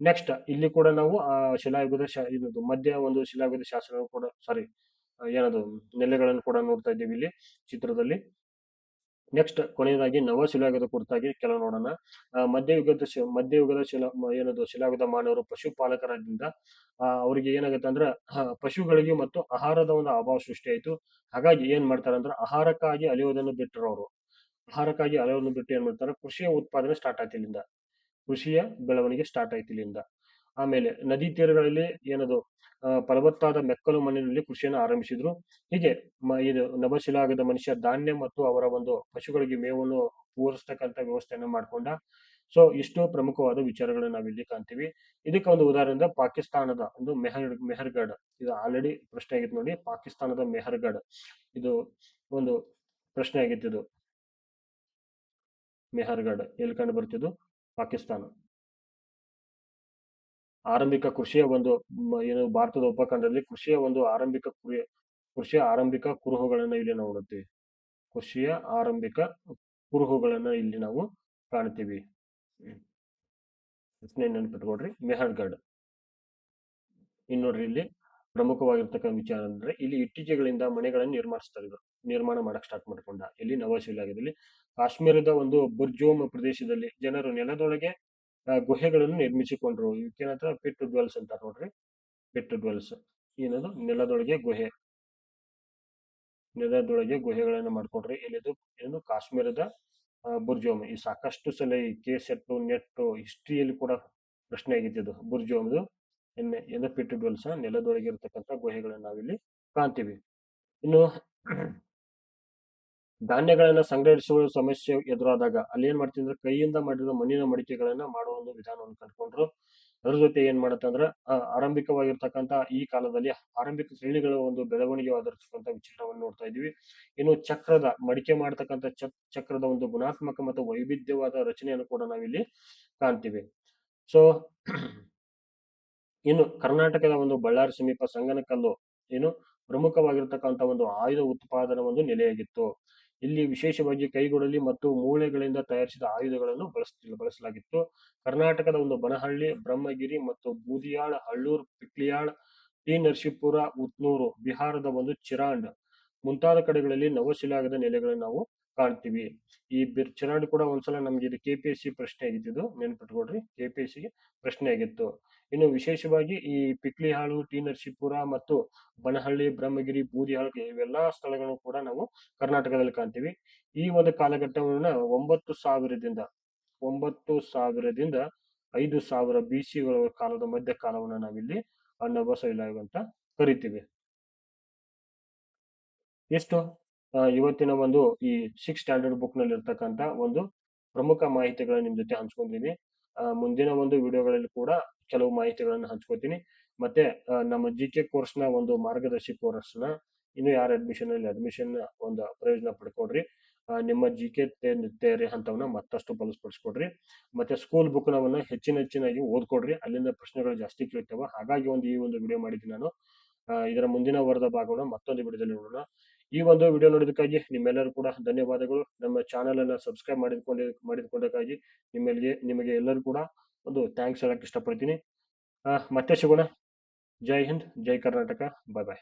Speaker 1: ನೆಕ್ಸ್ಟ್ ಇಲ್ಲಿ ಕೂಡ ನಾವು ಶಿಲಾಯುಗದ ಶಿಲಾಯುಗದ ಶಾಸನ ಕೂಡ ನೆಲೆಗಳನ್ನು ಕೂಡ ನೋಡ್ತಾ ಇದ್ದೀವಿ ಇಲ್ಲಿ ಚಿತ್ರದಲ್ಲಿ. ನೆಕ್ಸ್ಟ್ ಕೊನೆಯದಾಗಿ ನವಶಿಲಾಯುಗದ ಕುರಿತಾಗಿ ಕೆಲವು ನೋಡೋಣ. ಮಧ್ಯಯುಗದ ಶಿಲಾಯುಗದ ಮಾನವರು ಪಶುಪಾಲಕರಾದ್ರಿಂದ ಅವರಿಗೆ ಏನಾಗುತ್ತೆ ಅಂದ್ರೆ ಪಶುಗಳಿಗೆ ಮತ್ತು ಆಹಾರದ ಒಂದು ಅಭಾವ ಸೃಷ್ಟಿ ಆಯ್ತು. ಹಾಗಾಗಿ ಏನ್ ಮಾಡ್ತಾರೆ ಅಂದ್ರೆ ಆಹಾರಕ್ಕಾಗಿ ಅಲೆಯುವುದನ್ನು ಬಿಟ್ಟರು ಅವರು. ಬಿಟ್ಟು ಏನ್ ಮಾಡ್ತಾರೆ, ಕೃಷಿಯ ಉತ್ಪಾದನೆ ಸ್ಟಾರ್ಟ್ ಆಯ್ತು ಇಲ್ಲಿಂದ. ಕೃಷಿಯ ಬೆಳವಣಿಗೆ ಸ್ಟಾರ್ಟ್ ಆಯ್ತು ಇಲ್ಲಿಂದ. ಆಮೇಲೆ ನದಿ ತೀರಗಳಲ್ಲಿ ಫಲವತ್ತಾದ ಮೆಕ್ಕಲು ಮಣ್ಣಿನಲ್ಲಿ ಕೃಷಿಯನ್ನು ಆರಂಭಿಸಿದ್ರು. ಹೀಗೆ ಇದು ನವಶಿಲಾಯುಗದ ಮನುಷ್ಯ ಧಾನ್ಯ ಮತ್ತು ಅವರ ಒಂದು ಪಶುಗಳಿಗೆ ಮೇವನ್ನು ಪೂರೈಸ್ತಕ್ಕಂಥ ವ್ಯವಸ್ಥೆಯನ್ನು ಮಾಡ್ಕೊಂಡ. ಸೊ ಇಷ್ಟು ಪ್ರಮುಖವಾದ ವಿಚಾರಗಳನ್ನ ನಾವಿಲ್ಲಿ ಕಾಣ್ತೀವಿ. ಇದಕ್ಕೆ ಒಂದು ಉದಾಹರಣೆ ಪಾಕಿಸ್ತಾನದ ಒಂದು ಮೆಹರ್ಗಢ. ಇದು ಆಲ್ರೆಡಿ ಪ್ರಶ್ನೆ ಆಗಿತ್ತು ನೋಡಿ. ಪಾಕಿಸ್ತಾನದ ಮೆಹರ್ಗಢ ಇದು ಒಂದು ಪ್ರಶ್ನೆ ಆಗಿತ್ತು. ಇದು ಮೆಹರ್ಗಢ ಎಲ್ಲಿ ಕಂಡು ಬರ್ತಿದ್ದು? ಪಾಕಿಸ್ತಾನ. ಆರಂಭಿಕ ಕೃಷಿಯ ಒಂದು ಭಾರತದ ಉಪಖಂಡದಲ್ಲಿ ಕೃಷಿಯ ಒಂದು ಆರಂಭಿಕ ಕುರುಹುಗಳನ್ನ ಇಲ್ಲಿ ನೋಡುತ್ತೀವಿ. ಕೃಷಿಯ ಆರಂಭಿಕ ಕುರುಹುಗಳನ್ನ ಇಲ್ಲಿ ನಾವು ಕಾಣ್ತೀವಿ. ನೆನಪಿಟ್ಕೊಡ್ರಿ, ಮೆಹರ್ಗಢ. ಇನ್ನೋಡ್ರಿ, ಇಲ್ಲಿ ಪ್ರಮುಖವಾಗಿರ್ತಕ್ಕಂಥ ವಿಚಾರ ಅಂದ್ರೆ ಇಲ್ಲಿ ಇಟ್ಟಿಗೆಗಳಿಂದ ಮನೆಗಳನ್ನು ನಿರ್ಮಾಣ ಮಾಡಕ್ ಸ್ಟಾರ್ಟ್ ಮಾಡ್ಕೊಂಡ. ಇಲ್ಲಿ ನವಶಿಲಾಯುಗದಲ್ಲಿ ಕಾಶ್ಮೀರದ ಒಂದು ಬುರ್ಜೋಮ್ ಪ್ರದೇಶದಲ್ಲಿ ಜನರು ನೆಲದೊಳಗೆ ಗುಹೆಗಳನ್ನು ನಿರ್ಮಿಸಿಕೊಂಡ್ರು. ಇವಕ್ಕೇನಂತ ಪಿಟ್ ಡ್ವೆಲ್ಸ್ ಅಂತ ನೋಡ್ರಿ. ಪಿಟ್ ಡ್ವೆಲ್ಸ್ ಏನದು? ನೆಲದೊಳಗೆ ಗುಹೆಗಳನ್ನು ಮಾಡ್ಕೊಂಡ್ರಿ. ಇಲ್ಲಿದು ಕಾಶ್ಮೀರದ ಬುರ್ಜೋಮ್. ಈ ಸಾಕಷ್ಟು ಸಲ ಈ KSET ನೆಟ್ ಹಿಸ್ಟ್ರಿಯಲ್ಲಿ ಕೂಡ ಪ್ರಶ್ನೆ ಆಗಿದ್ದು ಬುರ್ಜೋಮ್ದು ಪಿಟ್ ಡ್ವೆಲ್ಸ್, ನೆಲದೊಳಗೆ ಇರತಕ್ಕಂಥ ಗುಹೆಗಳನ್ನು ನಾವಿಲ್ಲಿ ಕಾಣ್ತೀವಿ. ಇನ್ನು ಧಾನ್ಯಗಳನ್ನ ಸಂಗ್ರಹಿಸುವ ಸಮಸ್ಯೆ ಎದುರಾದಾಗ ಅಲ್ಲಿ ಏನ್ ಮಾಡ್ತಿದ್ರೆ ಕೈಯಿಂದ ಮಾಡಿದ ಮಣ್ಣಿನ ಮಡಿಕೆಗಳನ್ನ ಮಾಡುವ ಒಂದು ವಿಧಾನವನ್ನು ಕಂಡುಕೊಂಡ್ರು. ಅದ್ರ ಜೊತೆ ಏನ್ ಮಾಡತ್ತಂದ್ರ ಆರಂಭಿಕವಾಗಿರ್ತಕ್ಕಂಥ ಈ ಕಾಲದಲ್ಲಿ ಆರಂಭಿಕ ಶೈಲಿಗಳ ಒಂದು ಬೆಳವಣಿಗೆ ಆಧರಿಸಿದಂತ ವಿಚಾರವನ್ನು ನೋಡ್ತಾ ಇದೀವಿ. ಇನ್ನು ಮಡಿಕೆ ಮಾಡತಕ್ಕಂಥ ಚಕ್ರದ ಒಂದು ಗುಣಾತ್ಮಕ ಮತ್ತು ವೈವಿಧ್ಯವಾದ ರಚನೆಯನ್ನು ಕೂಡ ನಾವಿಲ್ಲಿ ಕಾಣ್ತೀವಿ. ಸೊ ಇನ್ನು ಕರ್ನಾಟಕದ ಒಂದು ಬಳ್ಳಾರಿ ಸಮೀಪ ಸಂಗನಕಲ್ಲು ಪ್ರಮುಖವಾಗಿರ್ತಕ್ಕಂಥ ಒಂದು ಆಯುಧ ಉತ್ಪಾದನಾ ಒಂದು ನೆಲೆಯಾಗಿತ್ತು. ಇಲ್ಲಿ ವಿಶೇಷವಾಗಿ ಕೈಗೊಡಲಿ ಮತ್ತು ಮೂಳೆಗಳಿಂದ ತಯಾರಿಸಿದ ಆಯುಧಗಳನ್ನು ಬಳಸಲಾಗಿತ್ತು. ಕರ್ನಾಟಕದ ಒಂದು ಬನಹಳ್ಳಿ, ಬ್ರಹ್ಮಗಿರಿ ಮತ್ತು ಬೂದಿಯಾಳ್, ಹಳ್ಳೂರ್, ಪಿಕ್ಲಿಯಾಳ್, ಟಿ ನರಸೀಪುರ, ಉತ್ನೂರು, ಬಿಹಾರದ ಒಂದು ಚಿರಾಂಡ್ ಮುಂತಾದ ಕಡೆಗಳಲ್ಲಿ ನವಶಿಲಾಯುಗದ ನೆಲೆಗಳನ್ನು ನಾವು ಕಾಣ್ತೀವಿ. ಈ ಚಿರಾಂಡ್ ಕೂಡ ಒಂದ್ಸಲ ನಮ್ಗೆ ಇದು KPSC ಪ್ರಶ್ನೆ ಆಗಿದ್ದು, ನೆನ್ಪಿಟ್ಕೊಡ್ರಿ, KPSC ಪ್ರಶ್ನೆ ಆಗಿತ್ತು. ಇನ್ನು ವಿಶೇಷವಾಗಿ ಈ ಪಿಕ್ಲಿಹಾಳು, ಟಿ ನರಸೀಪುರ ಮತ್ತು ಬನಹಳ್ಳಿ, ಬ್ರಹ್ಮಗಿರಿ, ಬೂದಿಹಾಳ್ ಇವೆಲ್ಲಾ ಸ್ಥಳಗಳನ್ನು ಕೂಡ ನಾವು ಕರ್ನಾಟಕದಲ್ಲಿ ಕಾಣ್ತೀವಿ. ಈ ಒಂದು ಕಾಲಘಟ್ಟವನ್ನ 9,000ದಿಂದ 5,000 BC ಕಾಲದ ಮಧ್ಯ ಕಾಲವನ್ನು ನಾವಿಲ್ಲಿ ನವಶಿಲಾಯುಗ ಅಂತ ಕರಿತೀವಿ. ಎಷ್ಟು ಇವತ್ತಿನ ಒಂದು ಈ 6th ಸ್ಟ್ಯಾಂಡರ್ಡ್ ಬುಕ್ ನಲ್ಲಿ ಇರ್ತಕ್ಕಂಥ ಒಂದು ಪ್ರಮುಖ ಮಾಹಿತಿಗಳನ್ನ ನಿಮ್ ಜೊತೆ ಹಂಚ್ಕೊಂಡಿದ್ದೀನಿ. ಮುಂದಿನ ಒಂದು ವಿಡಿಯೋಗಳಲ್ಲಿ ಕೂಡ ಕೆಲವು ಮಾಹಿತಿಗಳನ್ನು ಹಂಚ್ಕೋತೀನಿ. ಮತ್ತೆ ನಮ್ಮ GK ಕೋರ್ಸ್ನ ಒಂದು ಮಾರ್ಗದರ್ಶಿ ಕೋರ್ಸ್ನ ಇನ್ನು ಯಾರು ಅಡ್ಮಿಷನ್ ಒಂದು ಪ್ರಯೋಜನ ಪಡ್ಕೊಡ್ರಿ. ನಿಮ್ಮ GK ತಯಾರಿ ಹಂತವನ್ನ ಮತ್ತಷ್ಟು ಬಲಪಡಿಸ್ಕೊಡ್ರಿ. ಮತ್ತೆ ಸ್ಕೂಲ್ ಬುಕ್ನವನ್ನ ಹೆಚ್ಚಿನಾಗಿ ಓದ್ಕೊಡ್ರಿ. ಅಲ್ಲಿಂದ ಪ್ರಶ್ನೆಗಳು ಜಾಸ್ತಿ ಕೇಳ್ತೇವೆ. ಹಾಗಾಗಿ ಈ ಒಂದು ವಿಡಿಯೋ ಮಾಡಿದ್ದೀನಿ ನಾನು. ಇದರ ಮುಂದಿನ ವಾರದ ಭಾಗವನ್ನು ಮತ್ತೊಂದು ವಿಡಿಯೋದಲ್ಲಿ ನೋಡೋಣ. ಈ ಒಂದು ವಿಡಿಯೋ ನೋಡಿದಕ್ಕಾಗಿ ನಿಮ್ಮೆಲ್ಲರೂ ಕೂಡ ಧನ್ಯವಾದಗಳು. ನಮ್ಮ ಚಾನಲ್ ಅನ್ನ ಸಬ್ಸ್ಕ್ರೈಬ್ ಮಾಡಿಕೊಂಡಕ್ಕಾಗಿ ನಿಮಗೆ ಎಲ್ಲರೂ ಕೂಡ ಒಂದು ಥ್ಯಾಂಕ್ಸ್ ಹೇಳಕ್ ಇಷ್ಟಪಡ್ತೀನಿ. ಮತ್ತೆ ಸಿಗೋಣ. ಜೈ ಹಿಂದ್, ಜೈ ಕರ್ನಾಟಕ. ಬಾಯ್ ಬಾಯ್.